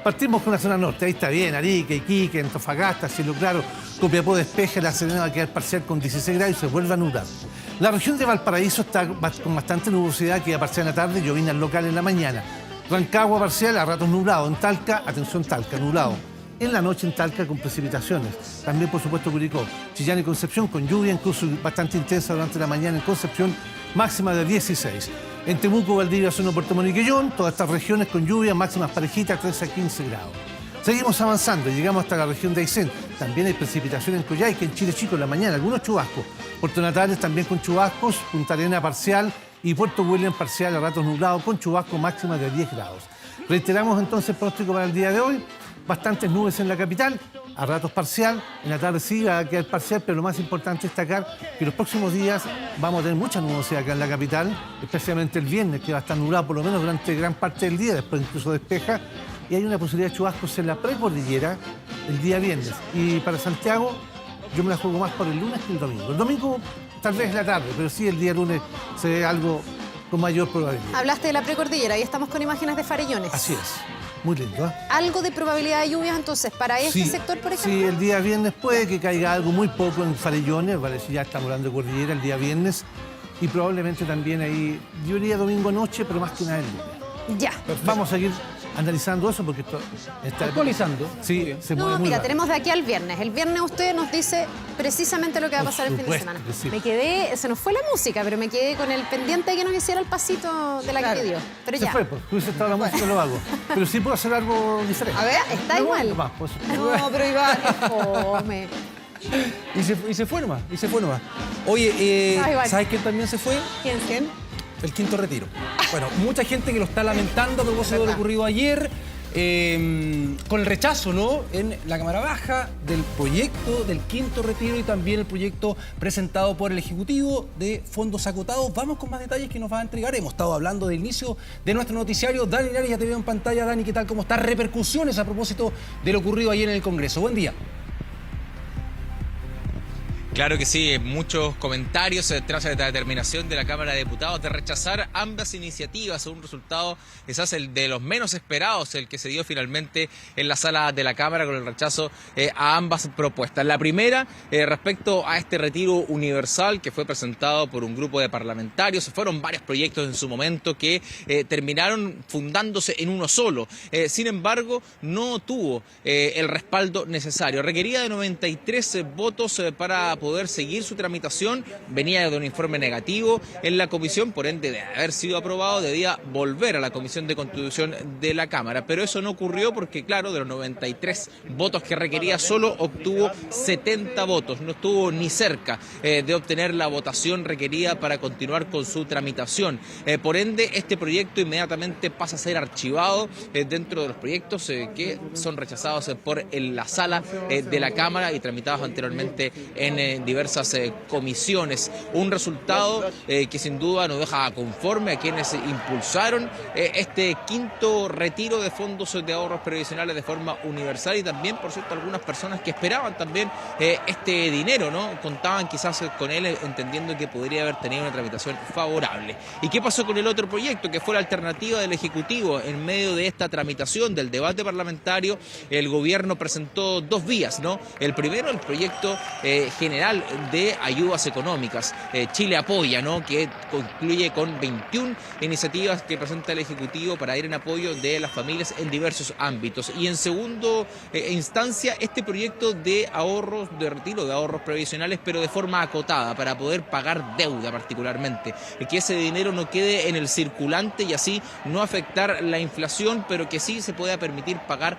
Partimos con la zona norte, ahí está bien, Arica, Iquique, Antofagasta, cielo claro, Copiapó despeja, La Serena va a quedar parcial con 16 grados y se vuelve a nublar. La región de Valparaíso está con bastante nubosidad, queda parcial en la tarde y llovinas locales en la mañana. Rancagua parcial, a ratos nublado. En Talca, atención Talca, nublado. En la noche en Talca con precipitaciones. También, por supuesto, Curicó. Chillán y Concepción con lluvia, incluso bastante intensa durante la mañana en Concepción, máxima de 16. En Temuco, Valdivia, Osorno, Puerto Montt y Quellón, todas estas regiones con lluvia, máximas parejitas, 13 a 15 grados. Seguimos avanzando y llegamos hasta la región de Aysén. También hay precipitación en Coyhaique, en Chile Chico en la mañana, algunos chubascos. Puerto Natales también con chubascos, Punta Arenas parcial y Puerto William parcial a ratos nublado con chubasco máxima de 10 grados. Reiteramos entonces el pronóstico para el día de hoy. Bastantes nubes en la capital, a ratos parcial, en la tarde sí va a quedar parcial, pero lo más importante es destacar que los próximos días vamos a tener mucha nubosidad acá en la capital, especialmente el viernes, que va a estar nublado por lo menos durante gran parte del día, después incluso despeja, y hay una posibilidad de chubascos en la precordillera el día viernes. Y para Santiago, yo me la juego más por el lunes que el domingo. El domingo tal vez la tarde, pero sí el día lunes se ve algo con mayor probabilidad. Hablaste de la precordillera y estamos con imágenes de Farellones. Así es. Muy lindo, ¿eh? ¿Algo de probabilidad de lluvias entonces para este sector, por ejemplo? Sí, el día viernes puede que caiga algo muy poco en Farellones, vale, si ya estamos hablando de cordillera el día viernes, y probablemente también ahí, yo diría domingo noche, pero más que nada el lunes. Ya. Vamos a seguir analizando eso porque esto está actualizando. Sí, se mueve No, muy mira, rápido. tenemos de aquí al viernes. El viernes usted nos dice precisamente lo que va a pasar el fin de semana. Sí. Me quedé, se nos fue la música, pero me quedé con el pendiente de que nos hiciera el pasito de la que pidió. Pero Se ya. fue, pues, hubiese estado la música, lo hago. Pero sí puedo hacer algo diferente. A ver, está igual. Más, pues, No, pero igual. Fome. Y se fue nomás, Oye, igual. ¿sabes quién también se fue? ¿Quién? El quinto retiro. Bueno, mucha gente que lo está lamentando a propósito de lo ocurrido ayer, con el rechazo, ¿no?, en la Cámara Baja del proyecto del quinto retiro y también el proyecto presentado por el Ejecutivo de fondos acotados. Vamos con más detalles que nos va a entregar. Hemos estado hablando del inicio de nuestro noticiario. Dani Linares, ya te veo en pantalla. Dani, ¿qué tal? ¿Cómo están? Repercusiones a propósito de lo ocurrido ayer en el Congreso. Buen día. Claro que sí, muchos comentarios tras la determinación de la Cámara de Diputados de rechazar ambas iniciativas, un resultado quizás el de los menos esperados, el que se dio finalmente en la sala de la Cámara con el rechazo a ambas propuestas. La primera, respecto a este retiro universal que fue presentado por un grupo de parlamentarios, fueron varios proyectos en su momento que terminaron fundándose en uno solo. Sin embargo, no tuvo el respaldo necesario. Requería de 93 votos para poder seguir su tramitación, venía de un informe negativo en la comisión, por ende de haber sido aprobado debía volver a la Comisión de Constitución de la Cámara, pero eso no ocurrió porque claro, de los 93 votos que requería solo obtuvo 70 votos, no estuvo ni cerca de obtener la votación requerida para continuar con su tramitación, por ende este proyecto inmediatamente pasa a ser archivado dentro de los proyectos que son rechazados por la sala de la Cámara y tramitados anteriormente en diversas comisiones. Un resultado que sin duda nos deja conforme a quienes impulsaron este quinto retiro de fondos de ahorros previsionales de forma universal y también, por cierto, algunas personas que esperaban también este dinero, ¿no? Contaban quizás con él entendiendo que podría haber tenido una tramitación favorable. ¿Y qué pasó con el otro proyecto que fue la alternativa del Ejecutivo? En medio de esta tramitación del debate parlamentario, el gobierno presentó dos vías, ¿no? El primero, el proyecto general general de ayudas económicas. Chile Apoya, ¿no?, que concluye con 21 iniciativas que presenta el Ejecutivo para ir en apoyo de las familias en diversos ámbitos. Y en segundo instancia, este proyecto de ahorros, de retiro de ahorros previsionales, pero de forma acotada, para poder pagar deuda particularmente. Que ese dinero no quede en el circulante y así no afectar la inflación, pero que sí se pueda permitir pagar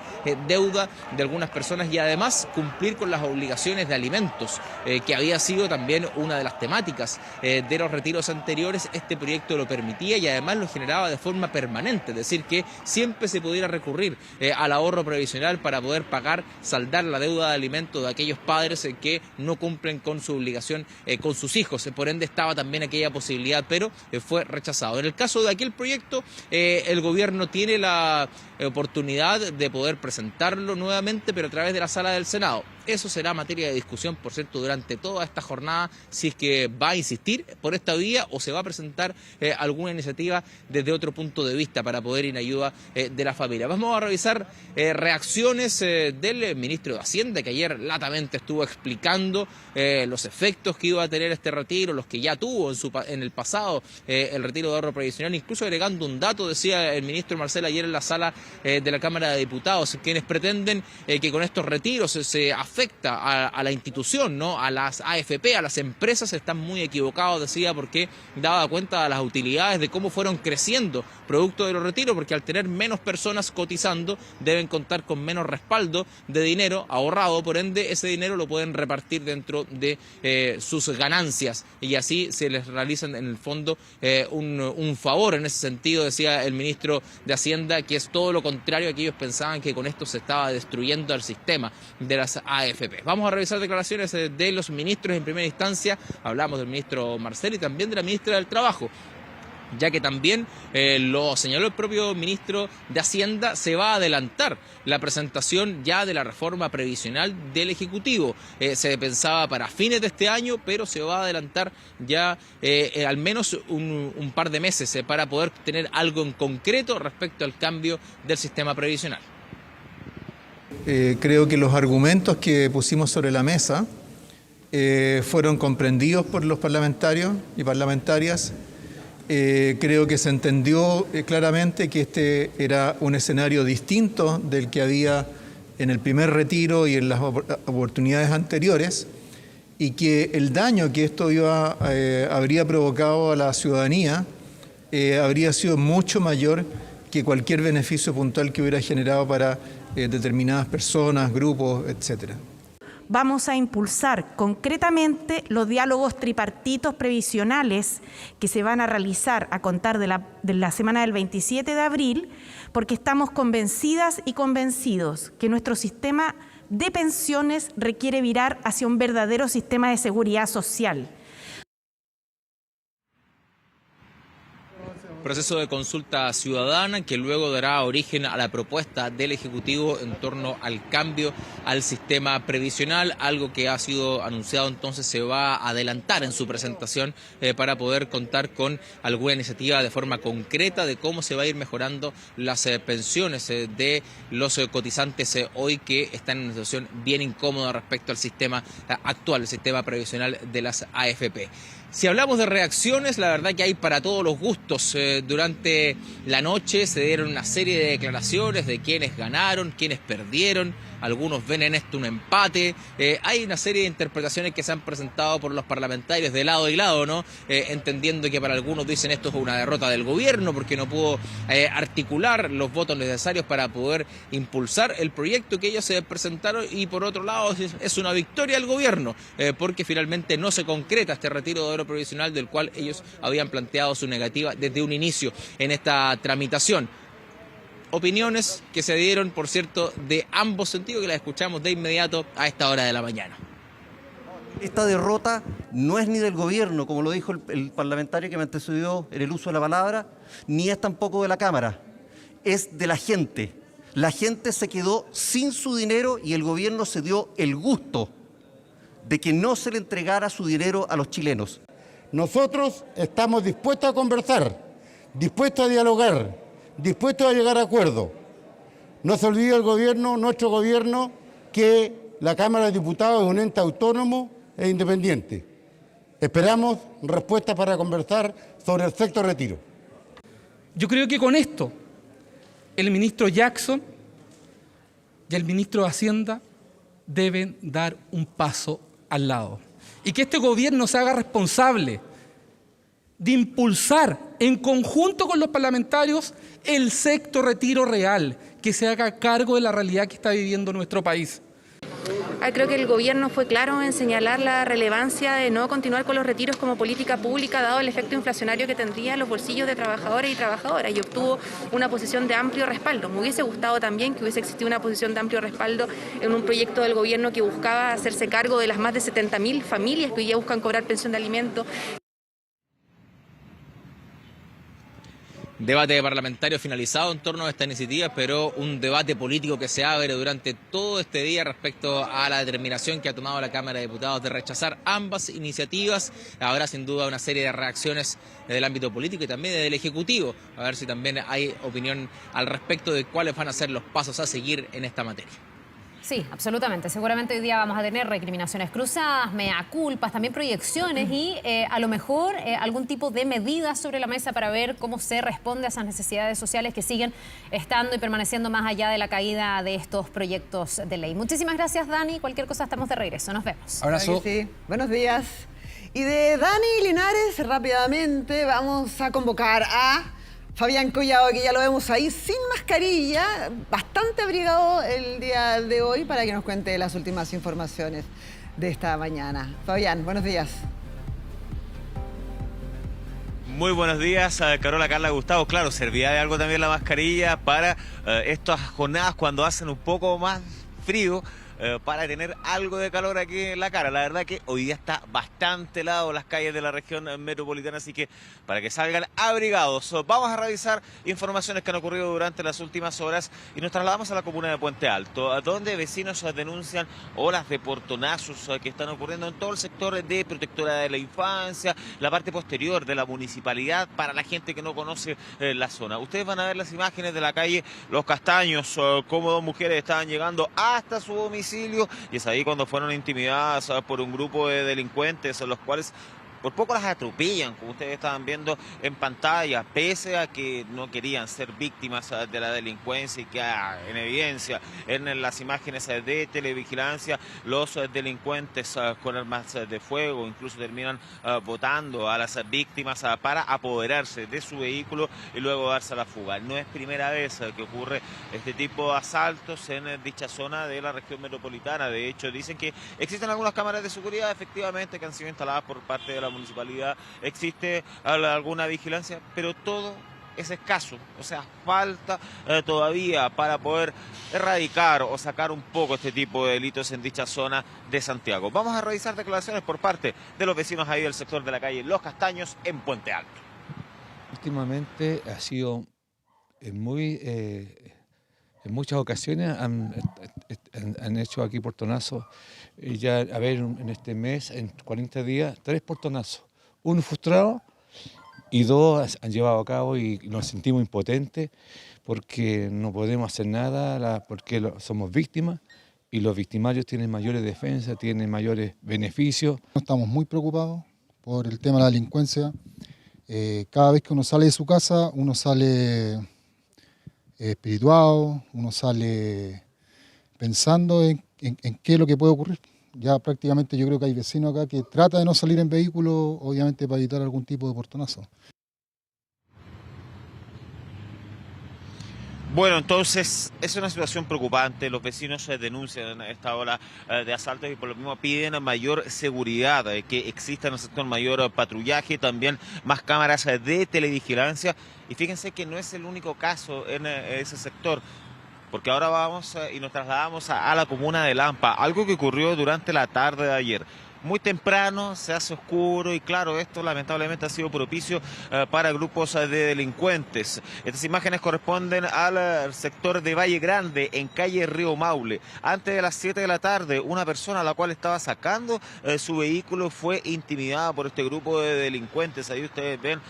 deuda de algunas personas y además cumplir con las obligaciones de alimentos, que había sido también una de las temáticas de los retiros anteriores. Este proyecto lo permitía y además lo generaba de forma permanente, es decir, que siempre se pudiera recurrir al ahorro previsional para poder pagar, saldar la deuda de alimentos de aquellos padres que no cumplen con su obligación con sus hijos. Por ende estaba también aquella posibilidad, pero fue rechazado. En el caso de aquel proyecto, el gobierno tiene la oportunidad de poder presentarlo nuevamente, pero a través de la sala del Senado. Eso será materia de discusión, por cierto, durante toda esta jornada, si es que va a insistir por esta vía o se va a presentar alguna iniciativa desde otro punto de vista para poder ir en ayuda de la familia. Vamos a revisar reacciones del ministro de Hacienda, que ayer latamente estuvo explicando los efectos que iba a tener este retiro, los que ya tuvo en el pasado el retiro de ahorro previsional, incluso agregando un dato, decía el ministro Marcel ayer en la sala de la Cámara de Diputados, quienes pretenden que con estos retiros se afecta a la institución, ¿no?, a las AFP, a las empresas, están muy equivocados, decía, porque daba cuenta de las utilidades, de cómo fueron creciendo producto de los retiros, porque al tener menos personas cotizando deben contar con menos respaldo de dinero ahorrado, por ende ese dinero lo pueden repartir dentro de sus ganancias y así se les realizan en el fondo un favor. En ese sentido, decía el ministro de Hacienda, que es todo lo contrario a que ellos pensaban, que con esto se estaba destruyendo el sistema de las AFP. Vamos a revisar declaraciones de los ministros en primera instancia. Hablamos del ministro Marcel y también de la ministra del Trabajo, ya que también lo señaló el propio ministro de Hacienda, se va a adelantar la presentación ya de la reforma previsional del Ejecutivo. Se pensaba para fines de este año, pero se va a adelantar ya al menos un par de meses para poder tener algo en concreto respecto al cambio del sistema previsional. Creo que los argumentos que pusimos sobre la mesa fueron comprendidos por los parlamentarios y parlamentarias. Creo que se entendió claramente que este era un escenario distinto del que había en el primer retiro y en las oportunidades anteriores, y que el daño que esto habría provocado a la ciudadanía habría sido mucho mayor que cualquier beneficio puntual que hubiera generado para determinadas personas, grupos, etcétera. Vamos a impulsar concretamente los diálogos tripartitos previsionales que se van a realizar a contar de la semana del 27 de abril, porque estamos convencidas y convencidos que nuestro sistema de pensiones requiere virar hacia un verdadero sistema de seguridad social. Proceso de consulta ciudadana que luego dará origen a la propuesta del Ejecutivo en torno al cambio al sistema previsional, algo que ha sido anunciado, entonces se va a adelantar en su presentación para poder contar con alguna iniciativa de forma concreta de cómo se va a ir mejorando las pensiones de los cotizantes hoy, que están en una situación bien incómoda respecto al sistema actual, el sistema previsional de las AFP. Si hablamos de reacciones, la verdad que hay para todos los gustos. Durante la noche se dieron una serie de declaraciones de quiénes ganaron, quiénes perdieron. Algunos ven en esto un empate. Hay una serie de interpretaciones que se han presentado por los parlamentarios de lado y lado, ¿no? Entendiendo que para algunos dicen esto es una derrota del gobierno porque no pudo articular los votos necesarios para poder impulsar el proyecto que ellos se presentaron, y por otro lado es una victoria del gobierno porque finalmente no se concreta este retiro de oro provisional del cual ellos habían planteado su negativa desde un inicio en esta tramitación. Opiniones que se dieron, por cierto, de ambos sentidos, que las escuchamos de inmediato a esta hora de la mañana. Esta derrota no es ni del gobierno, como lo dijo el parlamentario que me antecedió en el uso de la palabra, ni es tampoco de la Cámara, es de la gente. La gente se quedó sin su dinero y el gobierno se dio el gusto de que no se le entregara su dinero a los chilenos. Nosotros estamos dispuestos a conversar, dispuestos a dialogar, dispuestos a llegar a acuerdos. No se olvide el gobierno, nuestro gobierno, que la Cámara de Diputados es un ente autónomo, e independiente. Esperamos respuestas para conversar sobre el sexto retiro. Yo creo que con esto el ministro Jackson y el ministro de Hacienda deben dar un paso al lado. Y que este gobierno se haga responsable de impulsar en conjunto con los parlamentarios el sexto retiro real, que se haga cargo de la realidad que está viviendo nuestro país. Creo que el gobierno fue claro en señalar la relevancia de no continuar con los retiros como política pública, dado el efecto inflacionario que tendría en los bolsillos de trabajadores y trabajadoras, y obtuvo una posición de amplio respaldo. Me hubiese gustado también que hubiese existido una posición de amplio respaldo en un proyecto del gobierno que buscaba hacerse cargo de las más de 70.000 familias que hoy día buscan cobrar pensión de alimentos. Debate parlamentario finalizado en torno a esta iniciativa, pero un debate político que se abre durante todo este día respecto a la determinación que ha tomado la Cámara de Diputados de rechazar ambas iniciativas. Habrá sin duda una serie de reacciones del ámbito político y también del Ejecutivo, a ver si también hay opinión al respecto de cuáles van a ser los pasos a seguir en esta materia. Sí, absolutamente. Seguramente hoy día vamos a tener recriminaciones cruzadas, mea culpas, también proyecciones y a lo mejor algún tipo de medidas sobre la mesa para ver cómo se responde a esas necesidades sociales que siguen estando y permaneciendo más allá de la caída de estos proyectos de ley. Muchísimas gracias, Dani. Cualquier cosa estamos de regreso. Nos vemos. Abrazo. Sí. Buenos días. Y de Dani Linares, rápidamente vamos a convocar a Fabián Collado, que ya lo vemos ahí sin mascarilla, bastante abrigado el día de hoy, para que nos cuente las últimas informaciones de esta mañana. Fabián, buenos días. Muy buenos días, Carola, Carla, Gustavo. Claro, servirá de algo también la mascarilla para estas jornadas cuando hacen un poco más frío, para tener algo de calor aquí en la cara. La verdad que hoy día está bastante helado las calles de la región metropolitana, así que para que salgan abrigados. Vamos a revisar informaciones que han ocurrido durante las últimas horas y nos trasladamos a la comuna de Puente Alto, donde vecinos denuncian olas de portonazos que están ocurriendo en todo el sector de Protectora de la Infancia, la parte posterior de la municipalidad, para la gente que no conoce la zona. Ustedes van a ver las imágenes de la calle Los Castaños, cómo dos mujeres estaban llegando hasta su domicilio, y es ahí cuando fueron intimidadas por un grupo de delincuentes, los cuales por poco las atropellan, como ustedes estaban viendo en pantalla, pese a que no querían ser víctimas de la delincuencia y que en evidencia en las imágenes de televigilancia los delincuentes con armas de fuego incluso terminan botando a las víctimas para apoderarse de su vehículo y luego darse a la fuga. No es primera vez que ocurre este tipo de asaltos en dicha zona de la región metropolitana. De hecho, dicen que existen algunas cámaras de seguridad efectivamente que han sido instaladas por parte de la municipalidad, existe alguna vigilancia, pero todo es escaso, o sea, falta todavía para poder erradicar o sacar un poco este tipo de delitos en dicha zona de Santiago. Vamos a revisar declaraciones por parte de los vecinos ahí del sector de la calle Los Castaños en Puente Alto. Últimamente ha sido en muchas ocasiones han hecho aquí portonazos. Ya, a ver, en este mes, en 40 días, 3 portonazos. Uno frustrado y 2 han llevado a cabo y nos sentimos impotentes porque no podemos hacer nada, porque somos víctimas y los victimarios tienen mayores defensas, tienen mayores beneficios. Estamos muy preocupados por el tema de la delincuencia. Cada vez que uno sale de su casa, uno sale espirituado, uno sale pensando en qué es lo que puede ocurrir. Ya prácticamente yo creo que hay vecinos acá que tratan de no salir en vehículo, obviamente para evitar algún tipo de portonazo. Bueno, entonces es una situación preocupante. Los vecinos denuncian esta ola de asaltos y por lo mismo piden mayor seguridad, que exista en el sector mayor patrullaje, también más cámaras de televigilancia. Y fíjense que no es el único caso en ese sector, porque ahora vamos y nos trasladamos a la comuna de Lampa, algo que ocurrió durante la tarde de ayer. Muy temprano, se hace oscuro y claro, esto lamentablemente ha sido propicio para grupos de delincuentes. Estas imágenes corresponden al sector de Valle Grande, en calle Río Maule. Antes de las 7 de la tarde, una persona a la cual estaba sacando su vehículo fue intimidada por este grupo de delincuentes. Ahí ustedes ven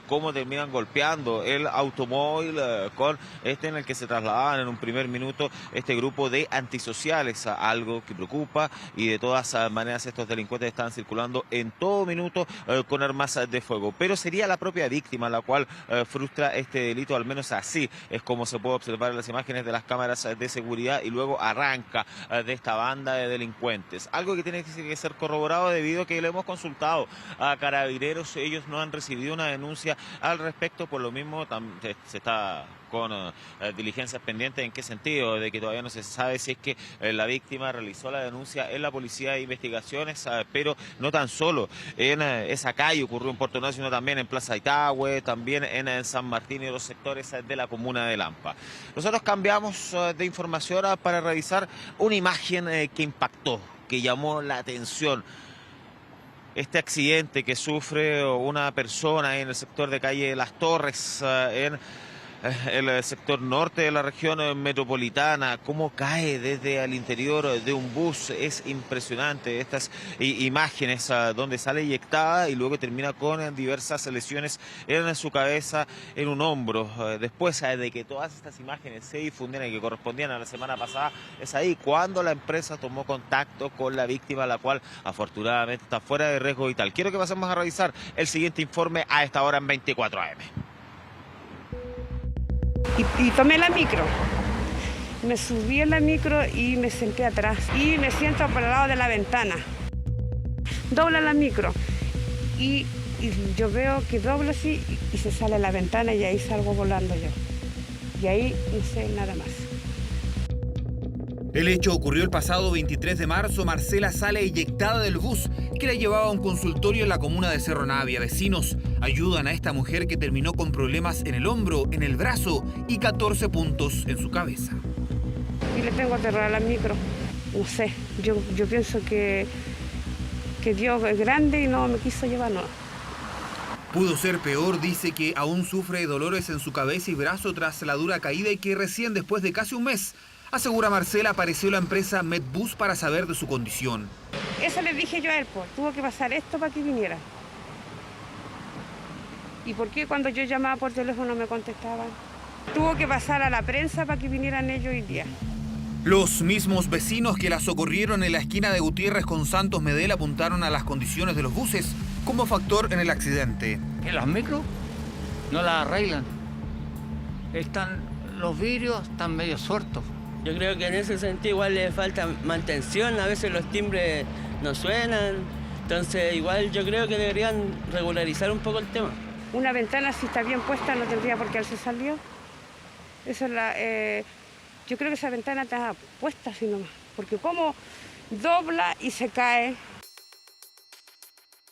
cómo terminan golpeando el automóvil con en el que se trasladaban en un primer minuto este grupo de antisociales, algo que preocupa y de todas maneras estos delincuentes delincuentes estaban circulando en todo minuto con armas de fuego. Pero sería la propia víctima la cual frustra este delito, al menos así es como se puede observar en las imágenes de las cámaras de seguridad, y luego arranca de esta banda de delincuentes. Algo que tiene que ser corroborado debido a que le hemos consultado a Carabineros, ellos no han recibido una denuncia al respecto, por lo mismo se está con diligencias pendientes. ¿En qué sentido? De que todavía no se sabe si es que la víctima realizó la denuncia en la Policía de Investigaciones, pero no tan solo en esa calle ocurrió en Puerto Nacional, sino también en Plaza Itahue, también en San Martín y los sectores de la comuna de Lampa. Nosotros cambiamos de información para revisar una imagen que impactó, que llamó la atención. Este accidente que sufre una persona en el sector de calle Las Torres, en el sector norte de la región metropolitana, cómo cae desde el interior de un bus, es impresionante. Estas imágenes donde sale eyectada y luego termina con diversas lesiones en su cabeza, en un hombro. Después de que todas estas imágenes se difundieran y que correspondían a la semana pasada, es ahí cuando la empresa tomó contacto con la víctima, la cual afortunadamente está fuera de riesgo vital. Quiero que pasemos a revisar el siguiente informe a esta hora en 24 AM. Y tomé la micro, me subí en la micro y me senté atrás y me siento por el lado de la ventana. Dobla la micro y yo veo que dobla así y se sale la ventana y ahí salgo volando yo. Y ahí no sé nada más. El hecho ocurrió el pasado 23 de marzo. Marcela sale eyectada del bus que la llevaba a un consultorio en la comuna de Cerro Navia. Vecinos ayudan a esta mujer que terminó con problemas en el hombro, en el brazo y 14 puntos en su cabeza. Y le tengo terror a la micro. No sé, yo pienso que Dios es grande y no me quiso llevar nada. Pudo ser peor, dice que aún sufre dolores en su cabeza y brazo tras la dura caída y que recién después de casi un mes, asegura Marcela, apareció la empresa Medbus para saber de su condición. Eso le dije yo a él, pues, tuvo que pasar esto para que viniera. ¿Y por qué cuando yo llamaba por teléfono me contestaban? Tuvo que pasar a la prensa para que vinieran ellos hoy día. Los mismos vecinos que la socorrieron en la esquina de Gutiérrez con Santos Medel apuntaron a las condiciones de los buses como factor en el accidente. En las micros no las arreglan. Los vidrios están medio sueltos. Yo creo que en ese sentido igual le falta mantención, a veces los timbres no suenan, entonces igual yo creo que deberían regularizar un poco el tema. Una ventana si está bien puesta no tendría por qué él se salió. Eso es yo creo que esa ventana está puesta así nomás, porque como dobla y se cae.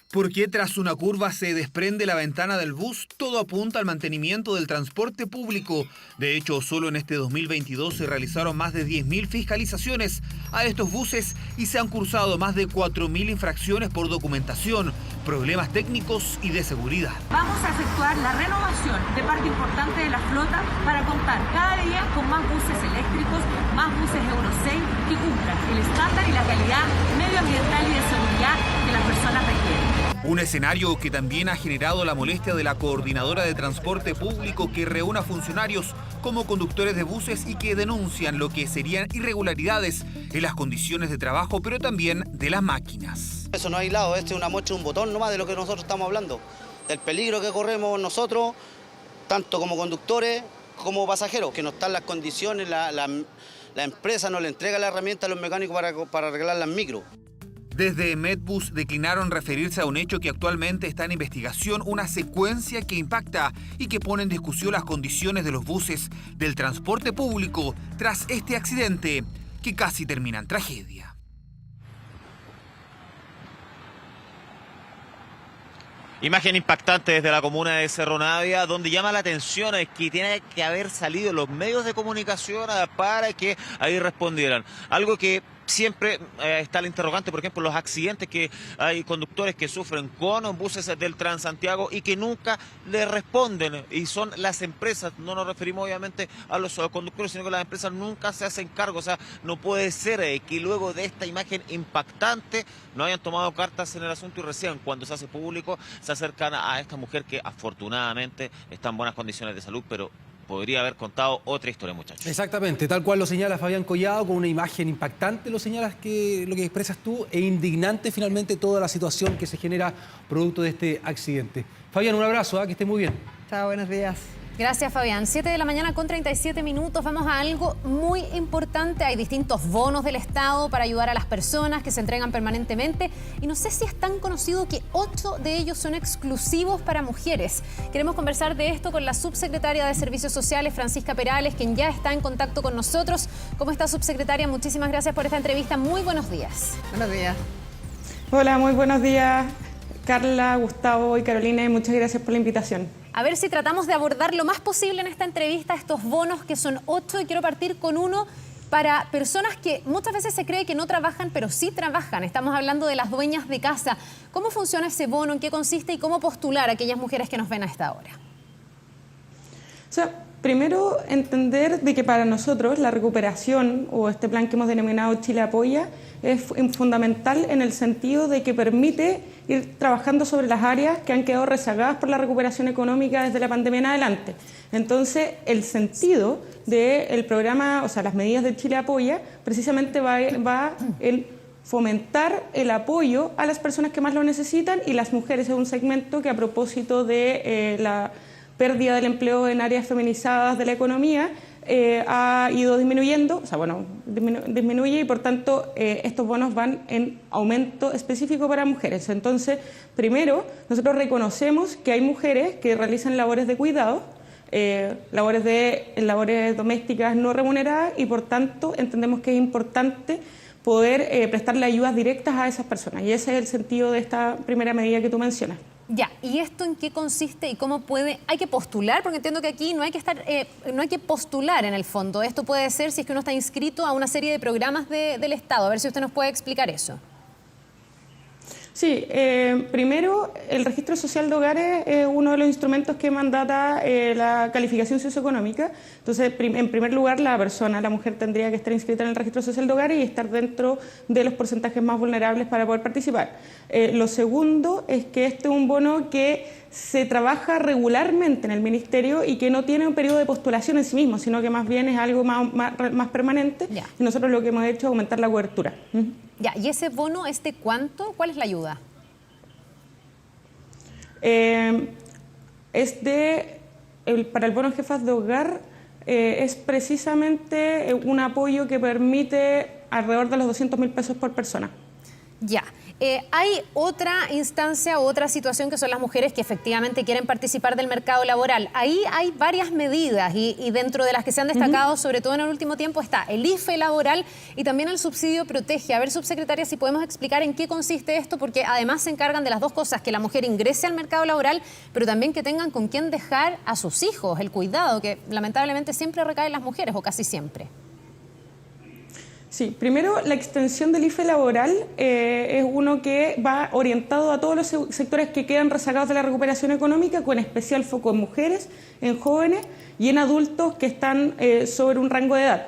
Porque tras una curva se desprende la ventana del bus, todo apunta al mantenimiento del transporte público. De hecho, solo en este 2022 se realizaron más de 10.000 fiscalizaciones a estos buses y se han cursado más de 4.000 infracciones por documentación, problemas técnicos y de seguridad. Vamos a efectuar la renovación de parte importante de la flota para contar cada día con más buses eléctricos, más buses Euro 6 que cumplan el estándar y la calidad medioambiental y de seguridad que las personas requieren. Un escenario que también ha generado la molestia de la coordinadora de transporte público, que reúne a funcionarios como conductores de buses y que denuncian lo que serían irregularidades en las condiciones de trabajo, pero también de las máquinas. Eso no es aislado, este es una muestra, un botón nomás de lo que nosotros estamos hablando, del peligro que corremos nosotros, tanto como conductores como pasajeros, que no están las condiciones, la empresa no le entrega la herramienta a los mecánicos para arreglar las micros. Desde Medbus declinaron referirse a un hecho que actualmente está en investigación, una secuencia que impacta y que pone en discusión las condiciones de los buses del transporte público tras este accidente que casi termina en tragedia. Imagen impactante desde la comuna de Cerro Navia, donde llama la atención que tiene que haber salido los medios de comunicación para que ahí respondieran. Algo que siempre está el interrogante, por ejemplo, los accidentes que hay conductores que sufren con buses del Transantiago y que nunca le responden, y son las empresas. No nos referimos obviamente a los conductores, sino que las empresas nunca se hacen cargo. O sea, no puede ser que luego de esta imagen impactante no hayan tomado cartas en el asunto y recién cuando se hace público se acercan a esta mujer que afortunadamente está en buenas condiciones de salud, pero podría haber contado otra historia, muchachos. Exactamente, tal cual lo señala Fabián Collado, con una imagen impactante lo señalas lo que expresas tú, e indignante finalmente toda la situación que se genera producto de este accidente. Fabián, un abrazo, que esté muy bien. Chao, buenos días. Gracias, Fabián. 7 de la mañana con 37 minutos. Vamos a algo muy importante. Hay distintos bonos del Estado para ayudar a las personas que se entregan permanentemente. Y no sé si es tan conocido que 8 de ellos son exclusivos para mujeres. Queremos conversar de esto con la subsecretaria de Servicios Sociales, Francisca Perales, quien ya está en contacto con nosotros. ¿Cómo está, subsecretaria? Muchísimas gracias por esta entrevista. Muy buenos días. Buenos días. Hola, muy buenos días, Carla, Gustavo y Carolina, y muchas gracias por la invitación. A ver si tratamos de abordar lo más posible en esta entrevista estos bonos, que son 8, y quiero partir con uno para personas que muchas veces se cree que no trabajan, pero sí trabajan. Estamos hablando de las dueñas de casa. ¿Cómo funciona ese bono? ¿En qué consiste? ¿Y cómo postular a aquellas mujeres que nos ven a esta hora? O sea, primero entender de que para nosotros la recuperación o este plan que hemos denominado Chile Apoya es fundamental en el sentido de que permite ir trabajando sobre las áreas que han quedado rezagadas por la recuperación económica desde la pandemia en adelante. Entonces, el sentido del programa, o sea, las medidas de Chile Apoya, precisamente va en fomentar el apoyo a las personas que más lo necesitan, y las mujeres es un segmento que, a propósito de la pérdida del empleo en áreas feminizadas de la economía, ha ido disminuyendo, o sea, bueno, disminuye, y por tanto estos bonos van en aumento específico para mujeres. Entonces, primero, nosotros reconocemos que hay mujeres que realizan labores de cuidado, labores domésticas no remuneradas, y por tanto entendemos que es importante poder prestarle ayudas directas a esas personas, y ese es el sentido de esta primera medida que tú mencionas. Ya, ¿y esto en qué consiste y cómo puede? ¿Hay que postular? Porque entiendo que aquí no hay que postular en el fondo. Esto puede ser si es que uno está inscrito a una serie de programas del Estado. A ver si usted nos puede explicar eso. Sí, primero, el registro social de hogares es uno de los instrumentos que mandata la calificación socioeconómica. Entonces, en primer lugar, la mujer tendría que estar inscrita en el registro social de hogares y estar dentro de los porcentajes más vulnerables para poder participar. Lo segundo es que este es un bono que se trabaja regularmente en el Ministerio y que no tiene un periodo de postulación en sí mismo, sino que más bien es algo más permanente. Ya. Y nosotros lo que hemos hecho es aumentar la cobertura. Ya, ¿y ese bono es de cuánto? ¿Cuál es la ayuda? Para el bono jefas de hogar es precisamente un apoyo que permite alrededor de los 200.000 pesos por persona. Ya. Hay otra instancia, otra situación, que son las mujeres que efectivamente quieren participar del mercado laboral. Ahí hay varias medidas y dentro de las que se han destacado, sobre todo en el último tiempo, está el IFE laboral y también el subsidio Protege. A ver, subsecretaria, si podemos explicar en qué consiste esto, porque además se encargan de las dos cosas, que la mujer ingrese al mercado laboral, pero también que tengan con quién dejar a sus hijos, el cuidado, que lamentablemente siempre recae en las mujeres, o casi siempre. Sí, primero, la extensión del IFE laboral es uno que va orientado a todos los sectores que quedan rezagados de la recuperación económica, con especial foco en mujeres, en jóvenes y en adultos que están sobre un rango de edad.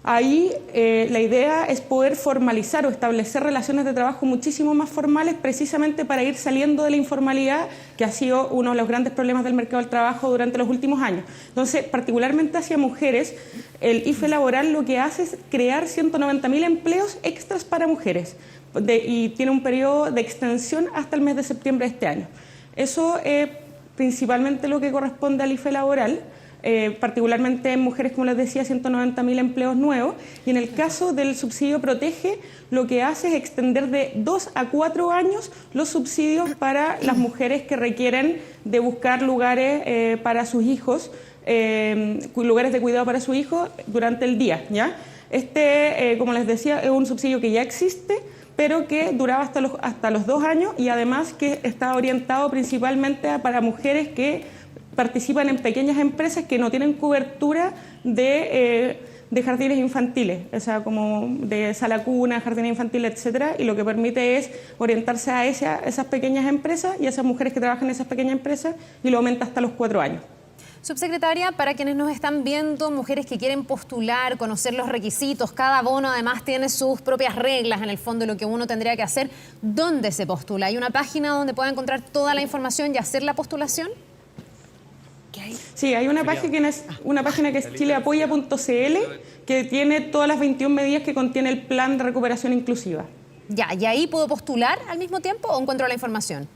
Ahí la idea es poder formalizar o establecer relaciones de trabajo muchísimo más formales, precisamente para ir saliendo de la informalidad, que ha sido uno de los grandes problemas del mercado del trabajo durante los últimos años. Entonces, particularmente hacia mujeres, el IFE laboral lo que hace es crear 190.000 empleos extras para mujeres, y tiene un periodo de extensión hasta el mes de septiembre de este año. Eso es principalmente lo que corresponde al IFE laboral. Particularmente en mujeres, como les decía, 190.000 empleos nuevos, y en el caso del subsidio Protege, lo que hace es extender de 2 a 4 años los subsidios para las mujeres que requieren de buscar lugares para sus hijos, lugares de cuidado para su hijo durante el día, ¿ya? Como les decía, es un subsidio que ya existe, pero que duraba hasta los 2 años, y además que está orientado principalmente para mujeres que participan en pequeñas empresas que no tienen cobertura de jardines infantiles, o sea, como de sala cuna, jardines infantiles, etcétera, y lo que permite es orientarse a esas pequeñas empresas y a esas mujeres que trabajan en esas pequeñas empresas, y lo aumenta hasta los 4 años. Subsecretaria, para quienes nos están viendo, mujeres que quieren postular, conocer los requisitos, cada bono además tiene sus propias reglas, en el fondo, lo que uno tendría que hacer. ¿Dónde se postula? ¿Hay una página donde pueda encontrar toda la información y hacer la postulación? Sí, hay una página que es chileapoya.cl que tiene todas las 21 medidas que contiene el plan de recuperación inclusiva. Ya, ¿y ahí puedo postular al mismo tiempo o encuentro la información?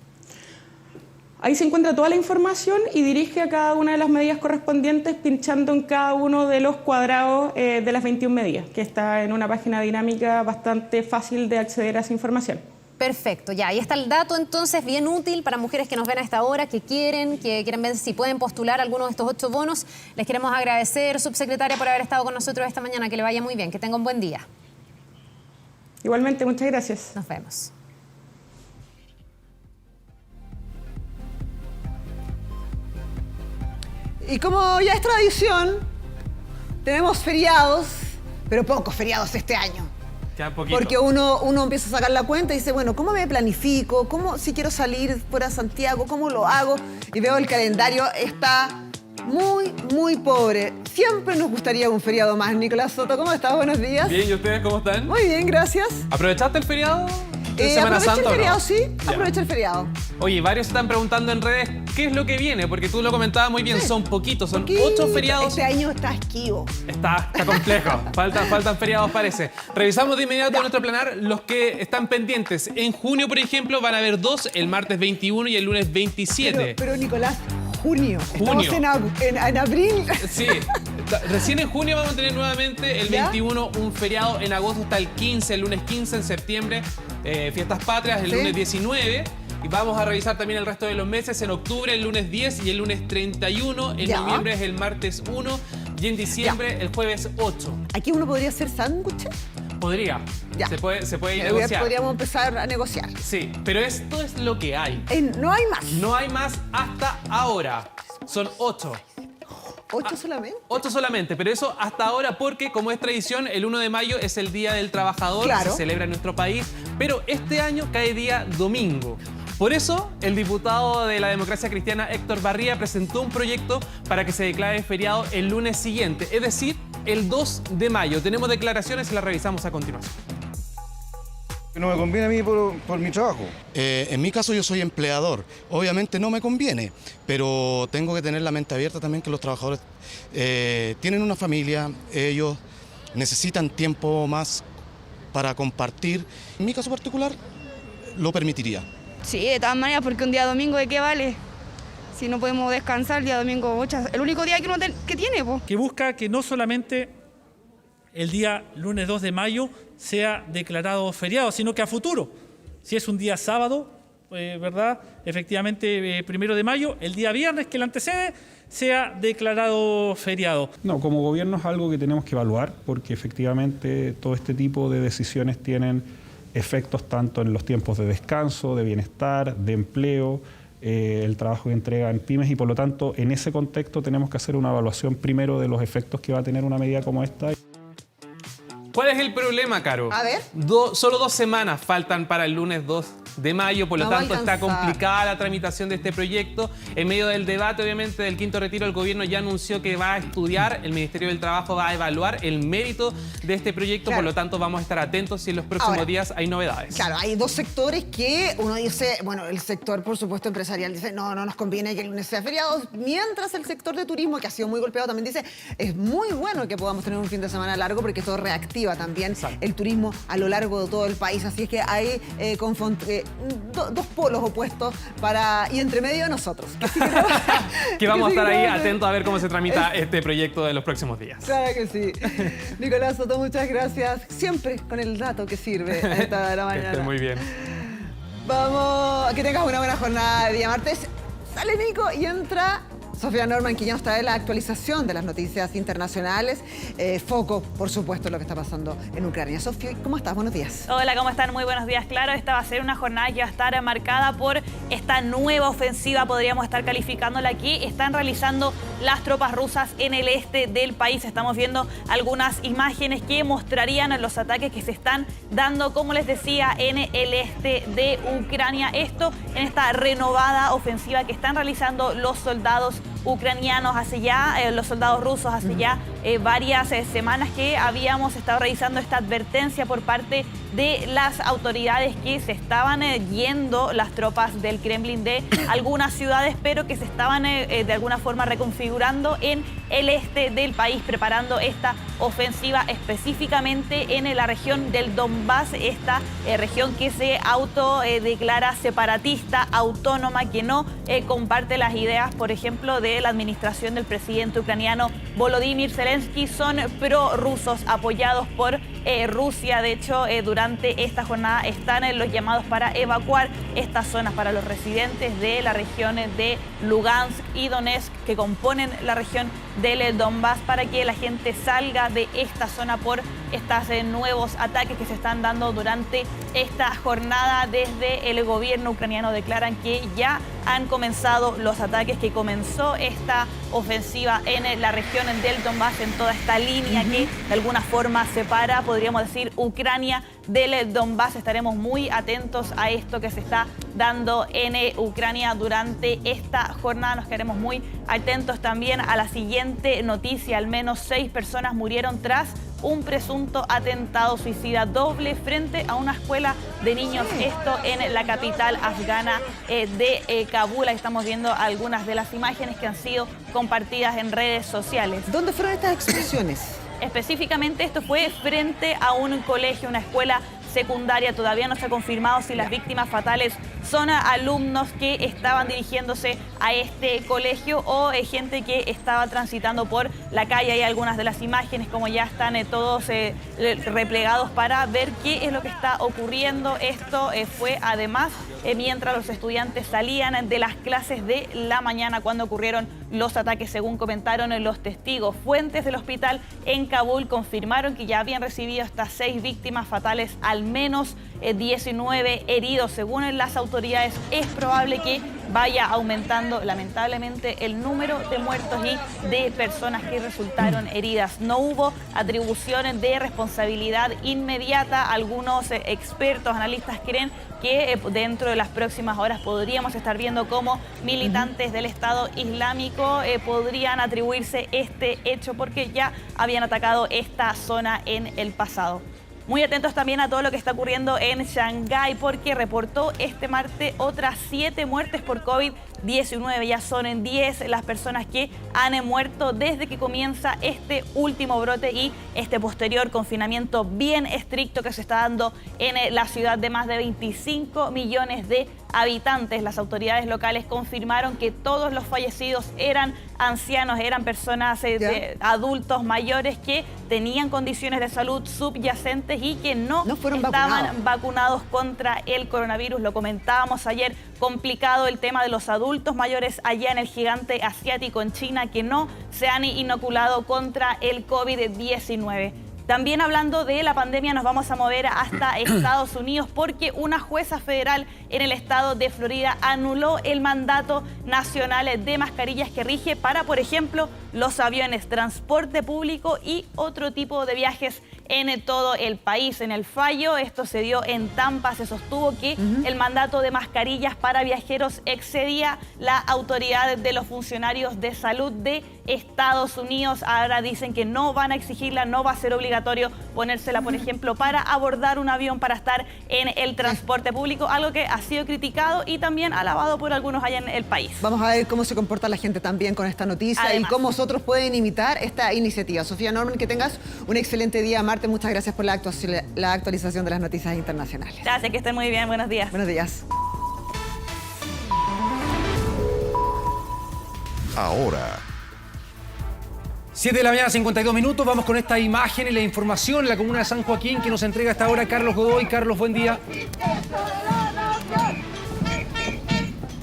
Ahí se encuentra toda la información y dirige a cada una de las medidas correspondientes pinchando en cada uno de los cuadrados de las 21 medidas, que está en una página dinámica bastante fácil de acceder a esa información. Perfecto, ya, ahí está el dato entonces bien útil para mujeres que nos ven a esta hora, que quieren ver si pueden postular alguno de estos 8 bonos. Les queremos agradecer, subsecretaria, por haber estado con nosotros esta mañana, que le vaya muy bien, que tenga un buen día. Igualmente, muchas gracias. Nos vemos. Y como ya es tradición, tenemos feriados, pero pocos feriados este año. Porque uno empieza a sacar la cuenta y dice, bueno, ¿cómo me planifico? ¿Cómo, si quiero salir fuera de Santiago, cómo lo hago? Y veo el calendario, está muy, muy pobre. Siempre nos gustaría un feriado más. Nicolás Soto, ¿cómo estás? Buenos días. Bien, ¿y ustedes cómo están? Muy bien, gracias. ¿Aprovechaste el feriado? Semana aproveché Santa, el feriado, ¿no? sí, aproveché el feriado. Oye, varios están preguntando en redes qué es lo que viene, porque tú lo comentabas muy bien, son poquitos, son 8 feriados. Este año está esquivo. Está complejo, faltan feriados parece. Revisamos de inmediato nuestro planar los que están pendientes. En junio, por ejemplo, van a haber 2, el martes 21 y el lunes 27. Pero Nicolás, junio. Estamos en abril. Sí, recién en junio vamos a tener nuevamente el 21 un feriado, en agosto está el 15, el lunes 15, en septiembre fiestas patrias, el lunes 19. Y vamos a revisar también el resto de los meses. En octubre, el lunes 10 y el lunes 31. En noviembre es el martes 1. Y en diciembre, el jueves 8. ¿Aquí uno podría hacer sándwiches? Podría. Se puede ir a negociar. Podríamos empezar a negociar. Sí, pero esto es lo que hay. No hay más. No hay más hasta ahora. Son 8. ¿8 solamente? 8 solamente, pero eso hasta ahora porque, como es tradición, el 1 de mayo es el Día del Trabajador, se celebra en nuestro país, pero este año cae día domingo. Por eso, el diputado de la Democracia Cristiana, Héctor Barría, presentó un proyecto para que se declare feriado el lunes siguiente, es decir, el 2 de mayo. Tenemos declaraciones y las revisamos a continuación. No me conviene a mí por mi trabajo. En mi caso yo soy empleador. Obviamente no me conviene, pero tengo que tener la mente abierta también que los trabajadores tienen una familia, ellos necesitan tiempo más para compartir. En mi caso particular lo permitiría. Sí, de todas maneras, porque un día domingo, ¿de qué vale? Si no podemos descansar, el día domingo, el único día que uno tiene, pues. Que busca que no solamente el día lunes 2 de mayo sea declarado feriado, sino que a futuro, si es un día sábado, ¿verdad? Efectivamente, 1 de mayo, el día viernes que le antecede, sea declarado feriado. No, como gobierno es algo que tenemos que evaluar, porque efectivamente todo este tipo de decisiones tienen efectos tanto en los tiempos de descanso, de bienestar, de empleo, el trabajo que entregan pymes y por lo tanto en ese contexto tenemos que hacer una evaluación primero de los efectos que va a tener una medida como esta. ¿Cuál es el problema, Caro? A ver. Solo 2 semanas faltan para el lunes 2 de mayo, por lo tanto está complicada la tramitación de este proyecto. En medio del debate, obviamente, del quinto retiro, el gobierno ya anunció que va a estudiar, el Ministerio del Trabajo va a evaluar el mérito de este proyecto, por lo tanto vamos a estar atentos si en los próximos días hay novedades. Claro, hay 2 sectores que uno dice, bueno, el sector, por supuesto, empresarial dice, no nos conviene que el lunes sea feriado, mientras el sector de turismo, que ha sido muy golpeado, también dice, es muy bueno que podamos tener un fin de semana largo porque esto reactiva también el turismo a lo largo de todo el país. Así es que hay dos polos opuestos y entre medio de nosotros. Que vamos a estar ahí atentos a ver cómo se tramita este proyecto de los próximos días. Claro que sí. Nicolás Soto, muchas gracias. Siempre con el dato que sirve a esta hora de la mañana. Que esté muy bien. Vamos, que tengas una buena jornada de día martes. Sale Nico y entra Sofía Norman, que ya nos trae la actualización de las noticias internacionales. Foco, por supuesto, lo que está pasando en Ucrania. Sofía, ¿cómo estás? Buenos días. Hola, ¿cómo están? Muy buenos días. Claro, esta va a ser una jornada que va a estar marcada por esta nueva ofensiva, podríamos estar calificándola aquí. Están realizando las tropas rusas en el este del país. Estamos viendo algunas imágenes que mostrarían los ataques que se están dando, como les decía, en el este de Ucrania. Esto en esta renovada ofensiva que están realizando los soldados ucranianos hace ya, los soldados rusos hace ya varias semanas que habíamos estado revisando esta advertencia por parte de las autoridades que se estaban yendo las tropas del Kremlin de algunas ciudades, pero que se estaban de alguna forma reconfigurando en el este del país, preparando esta ofensiva específicamente en la región del Donbass, esta región que se autodeclara separatista, autónoma, que no comparte las ideas, por ejemplo, de la administración del presidente ucraniano Volodymyr Zelensky. Son prorrusos apoyados por Rusia. De hecho, durante esta jornada están los llamados para evacuar estas zonas para los residentes de las regiones de Lugansk y Donetsk, que componen la región del Donbass, para que la gente salga de esta zona por estos nuevos ataques que se están dando durante esta jornada. Desde el gobierno ucraniano declaran que ya han comenzado los ataques, que comenzó esta ofensiva en la región del Donbass, en toda esta línea que de alguna forma separa, podríamos decir, Ucrania del Donbass. Estaremos muy atentos a esto que se está dando en Ucrania durante esta jornada. Nos quedaremos muy atentos también a la siguiente noticia. Al menos 6 personas murieron tras un presunto atentado suicida doble frente a una escuela de niños, esto en la capital afgana de Kabul. Ahí estamos viendo algunas de las imágenes que han sido compartidas en redes sociales. ¿Dónde fueron estas explosiones? Específicamente esto fue frente a un colegio, una escuela secundaria. Todavía no se ha confirmado si las víctimas fatales son alumnos que estaban dirigiéndose a este colegio o gente que estaba transitando por la calle. Hay algunas de las imágenes como ya están todos replegados para ver qué es lo que está ocurriendo. Esto fue además mientras los estudiantes salían de las clases de la mañana cuando ocurrieron los ataques, según comentaron los testigos. Fuentes del hospital en Kabul confirmaron que ya habían recibido estas 6 víctimas fatales, al menos 19 heridos. Según las autoridades, es probable que vaya aumentando lamentablemente el número de muertos y de personas que resultaron heridas. No hubo atribuciones de responsabilidad inmediata. Algunos expertos, analistas creen que dentro de las próximas horas podríamos estar viendo cómo militantes del Estado Islámico podrían atribuirse este hecho, porque ya habían atacado esta zona en el pasado. Muy atentos también a todo lo que está ocurriendo en Shanghái, porque reportó este martes otras 7 muertes por COVID-19. Ya son 10 las personas que han muerto desde que comienza este último brote y este posterior confinamiento bien estricto que se está dando en la ciudad de más de 25 millones de habitantes. Las autoridades locales confirmaron que todos los fallecidos eran ancianos, eran personas adultos mayores que tenían condiciones de salud subyacentes y que no estaban vacunados contra el coronavirus. Lo comentábamos ayer, complicado el tema de los adultos mayores allá en el gigante asiático en China, que no se han inoculado contra el COVID-19. También hablando de la pandemia, nos vamos a mover hasta Estados Unidos, porque una jueza federal en el estado de Florida anuló el mandato nacional de mascarillas que rige para, por ejemplo, los aviones, transporte público y otro tipo de viajes en todo el país. En el fallo, esto se dio en Tampa, se sostuvo que el mandato de mascarillas para viajeros excedía la autoridad de los funcionarios de salud de Estados Unidos. Ahora dicen que no van a exigirla, no va a ser obligatorio ponérsela, por ejemplo, para abordar un avión, para estar en el transporte público, algo que ha sido criticado y también alabado por algunos allá en el país. Vamos a ver cómo se comporta la gente también con esta noticia. Además, y cómo otros pueden imitar esta iniciativa. Sofía Norman, que tengas un excelente día. Marte, muchas gracias por la actualización de las noticias internacionales. Gracias, que estén muy bien. Buenos días. Buenos días. Ahora, 7 de la mañana, 52 minutos. Vamos con esta imagen y la información en la comuna de San Joaquín que nos entrega hasta ahora Carlos Godoy. Carlos, buen día.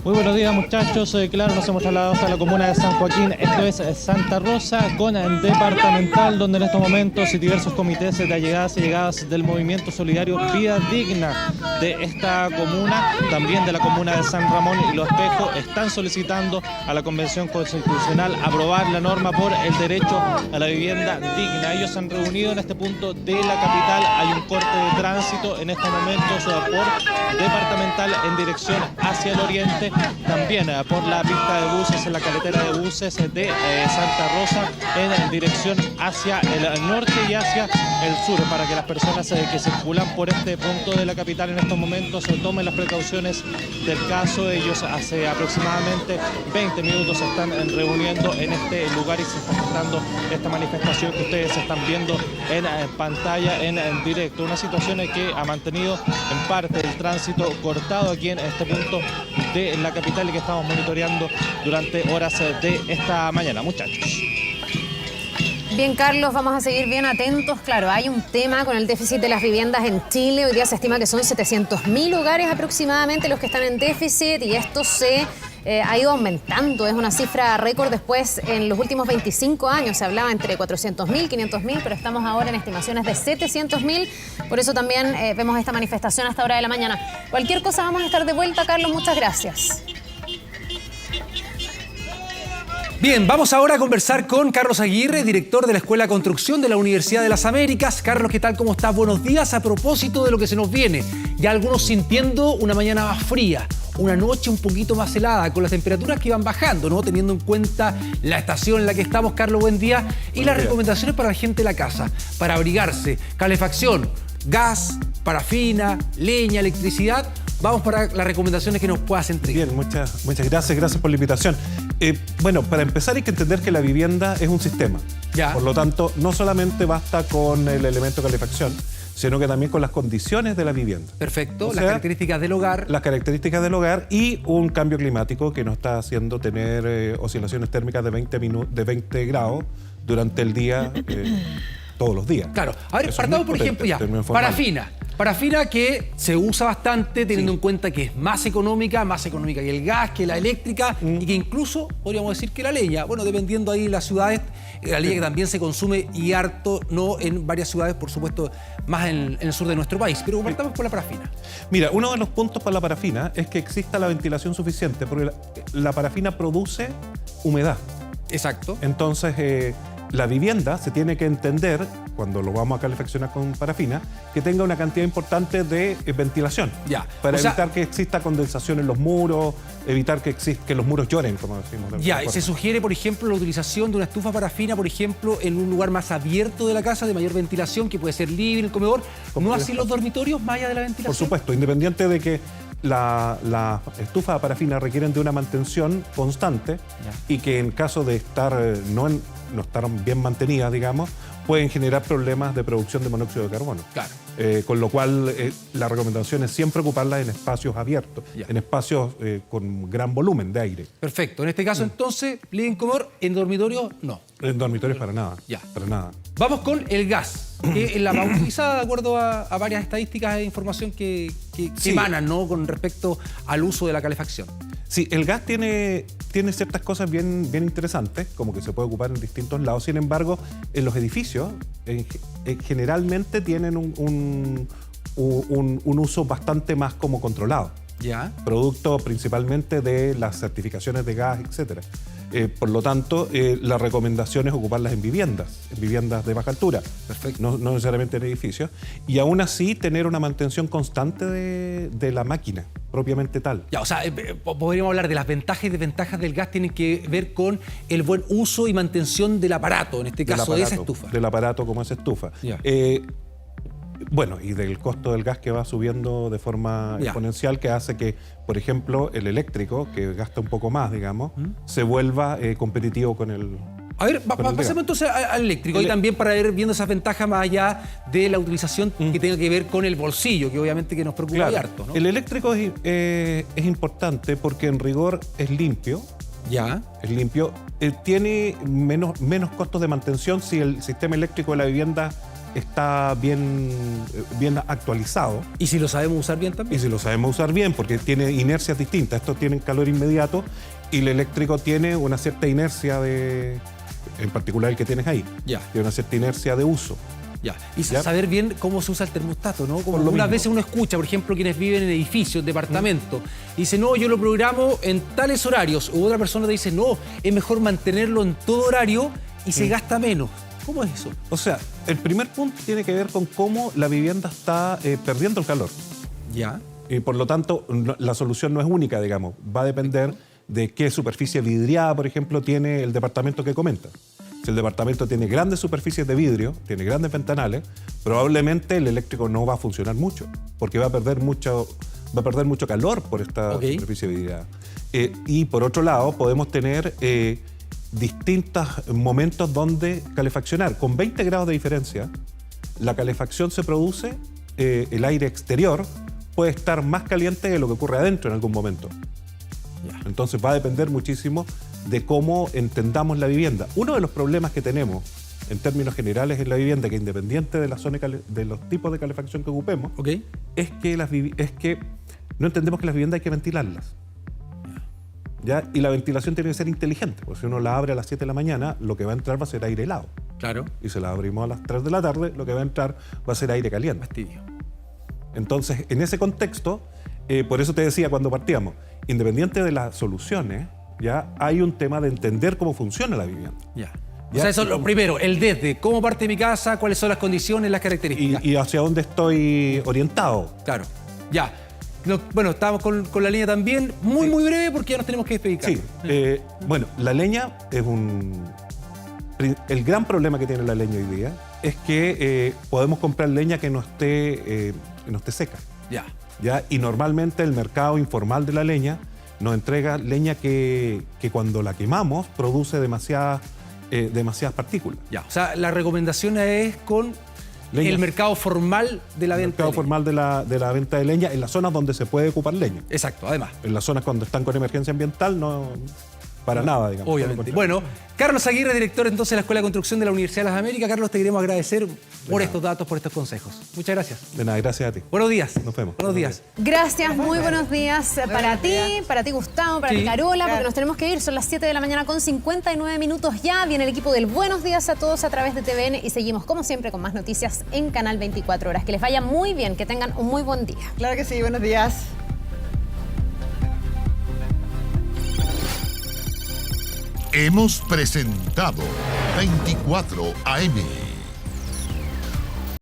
Muy buenos días, muchachos. Claro, nos hemos trasladado hasta la comuna de San Joaquín. Esto es Santa Rosa con departamental, donde en estos momentos diversos comités de allegadas y llegadas del movimiento solidario Vida Digna de esta comuna, también de la comuna de San Ramón y Los Espejos, están solicitando a la Convención Constitucional aprobar la norma por el derecho a la vivienda digna. Ellos se han reunido en este punto de la capital. Hay un corte de tránsito en estos momentos por departamental en dirección hacia el oriente. también por la pista de buses, en la carretera de buses de Santa Rosa, en dirección hacia el norte y hacia el sur, para que las personas que circulan por este punto de la capital en estos momentos tomen las precauciones del caso. Ellos hace aproximadamente 20 minutos se están reuniendo en este lugar y se está gestando esta manifestación que ustedes están viendo en pantalla en directo. Una situación que ha mantenido en parte el tránsito cortado aquí en este punto de la capital y que estamos monitoreando durante horas de esta mañana, muchachos. Bien, Carlos, vamos a seguir bien atentos. Claro, hay un tema con el déficit de las viviendas en Chile. Hoy día se estima que son 700.000 hogares aproximadamente los que están en déficit y esto se ha ido aumentando. Es una cifra récord después en los últimos 25 años. Se hablaba entre 400.000, 500.000, pero estamos ahora en estimaciones de 700.000. Por eso también vemos esta manifestación hasta hora de la mañana. Cualquier cosa vamos a estar de vuelta, Carlos. Muchas gracias. Bien, vamos ahora a conversar con Carlos Aguirre, director de la Escuela de Construcción de la Universidad de las Américas. Carlos, ¿qué tal? ¿Cómo estás? Buenos días. A propósito de lo que se nos viene, ya algunos sintiendo una mañana más fría, una noche un poquito más helada, con las temperaturas que iban bajando, ¿no? Teniendo en cuenta la estación en la que estamos. Carlos, buen día. Y las recomendaciones para la gente de la casa, para abrigarse, calefacción, gas, parafina, leña, electricidad. Vamos para las recomendaciones que nos puedas entregar. Bien, muchas gracias por la invitación. Bueno, para empezar hay que entender que la vivienda es un sistema. Ya. Por lo tanto, no solamente basta con el elemento calefacción, sino que también con las condiciones de la vivienda. Perfecto, las características del hogar. Las características del hogar y un cambio climático que nos está haciendo tener oscilaciones térmicas de 20 grados durante el día, todos los días. Claro. A ver, partamos por ejemplo ya, parafina. Parafina que se usa bastante teniendo en cuenta que es más económica que el gas, que la eléctrica y que incluso podríamos decir que la leña. Bueno, dependiendo ahí de las ciudades, la leña que también se consume y harto, no en varias ciudades, por supuesto, más en el sur de nuestro país. Pero partamos por la parafina. Mira, uno de los puntos para la parafina es que exista la ventilación suficiente, porque la parafina produce humedad. Exacto. Entonces, la vivienda se tiene que entender, cuando lo vamos a calefaccionar con parafina, que tenga una cantidad importante de ventilación. Ya. Para evitar que exista condensación en los muros, evitar que los muros lloren, como decimos. Ya, y se sugiere, por ejemplo, la utilización de una estufa parafina, por ejemplo, en un lugar más abierto de la casa, de mayor ventilación, que puede ser living, el comedor, no así los dormitorios, más allá de la ventilación. Por supuesto, independiente de que la estufa de parafina requieren de una mantención constante y que en caso de estar no estar bien mantenidas, digamos, pueden generar problemas de producción de monóxido de carbono. Claro. Con lo cual, la recomendación es siempre ocuparlas en espacios abiertos, en espacios con gran volumen de aire. Perfecto. En este caso, entonces, living comedor, en dormitorio, no. En dormitorios para nada. Ya. Para nada. Vamos con el gas, que es la más utilizada de acuerdo a varias estadísticas e información que emanan, ¿no? Con respecto al uso de la calefacción. Sí, el gas tiene ciertas cosas bien interesantes, como que se puede ocupar en distintos lados. Sin embargo, en los edificios generalmente tienen un uso bastante más como controlado. Ya. Producto principalmente de las certificaciones de gas, etcétera. Por lo tanto, la recomendación es ocuparlas en viviendas de baja altura. Perfecto. No necesariamente en edificios. Y aún así tener una mantención constante de la máquina, propiamente tal. Ya, o sea, podríamos hablar de las ventajas y desventajas del gas, tienen que ver con el buen uso y mantención del aparato, en este caso de esa estufa. Del aparato como esa estufa. Ya. Bueno, y del costo del gas que va subiendo de forma exponencial, que hace que, por ejemplo, el eléctrico, que gasta un poco más, digamos, se vuelva competitivo con el... A ver, pasemos entonces al eléctrico, y también para ir viendo esas ventajas más allá de la utilización que tenga que ver con el bolsillo, que obviamente que nos preocupa harto, ¿no? El eléctrico es importante porque en rigor es limpio. Ya. Es limpio. Tiene menos costos de mantención si el sistema eléctrico de la vivienda está bien actualizado. ¿Y si lo sabemos usar bien también? Y si lo sabemos usar bien, porque tiene inercias distintas. Estos tienen calor inmediato y el eléctrico tiene una cierta inercia en particular el que tienes ahí. Ya. Tiene una cierta inercia de uso. Ya. Y saber bien cómo se usa el termostato, ¿no? Como algunas veces uno escucha, por ejemplo, quienes viven en edificios, departamentos, y dice, no, yo lo programo en tales horarios. U otra persona te dice, no, es mejor mantenerlo en todo horario y se gasta menos. ¿Cómo es eso? O sea, el primer punto tiene que ver con cómo la vivienda está perdiendo el calor. Ya. Y por lo tanto, la solución no es única, digamos. Va a depender de qué superficie vidriada, por ejemplo, tiene el departamento que comenta. Si el departamento tiene grandes superficies de vidrio, tiene grandes ventanales, probablemente el eléctrico no va a funcionar mucho, porque va a perder mucho calor por esta superficie vidriada. Y por otro lado, podemos tener distintos momentos donde calefaccionar. Con 20 grados de diferencia, la calefacción se produce, el aire exterior puede estar más caliente de lo que ocurre adentro en algún momento. Entonces va a depender muchísimo de cómo entendamos la vivienda. Uno de los problemas que tenemos en términos generales en la vivienda, que independiente de la zona de los tipos de calefacción que ocupemos, es que no entendemos que las viviendas hay que ventilarlas. ¿Ya? Y la ventilación tiene que ser inteligente, porque si uno la abre a las 7 de la mañana, lo que va a entrar va a ser aire helado. Claro. Y si la abrimos a las 3 de la tarde, lo que va a entrar va a ser aire caliente. Fastidio. Entonces, en ese contexto, por eso te decía cuando partíamos, independiente de las soluciones, ya hay un tema de entender cómo funciona la vivienda. Ya. O sea, eso es lo primero, el desde, cómo parte mi casa, cuáles son las condiciones, las características. Y hacia dónde estoy orientado. Claro. Ya. Bueno, estamos con la leña también, muy breve porque ya nos tenemos que despedir. Sí, bueno, la leña es el gran problema que tiene la leña hoy día es que podemos comprar leña que no esté seca. Ya. Y normalmente el mercado informal de la leña nos entrega leña que cuando la quemamos produce demasiadas partículas. Ya. O sea, la recomendación es con el mercado formal de la venta. El mercado formal de la venta de leña en las zonas donde se puede ocupar leña. Exacto, además. En las zonas cuando están con emergencia ambiental, no para nada, digamos. Obviamente. Bueno, Carlos Aguirre, director entonces de la Escuela de Construcción de la Universidad de las Américas. Carlos, te queremos agradecer por estos datos, por estos consejos. Muchas gracias. De nada, gracias a ti. Buenos días. Nos vemos. Buenos días. Gracias, muy buenos días para ti, Gustavo, para ti, Carola, porque nos tenemos que ir. Son las 7 de la mañana con 59 minutos ya. Viene el equipo del Buenos Días a Todos a través de TVN y seguimos, como siempre, con más noticias en Canal 24 Horas. Que les vaya muy bien, que tengan un muy buen día. Claro que sí, buenos días. Hemos presentado 24 AM.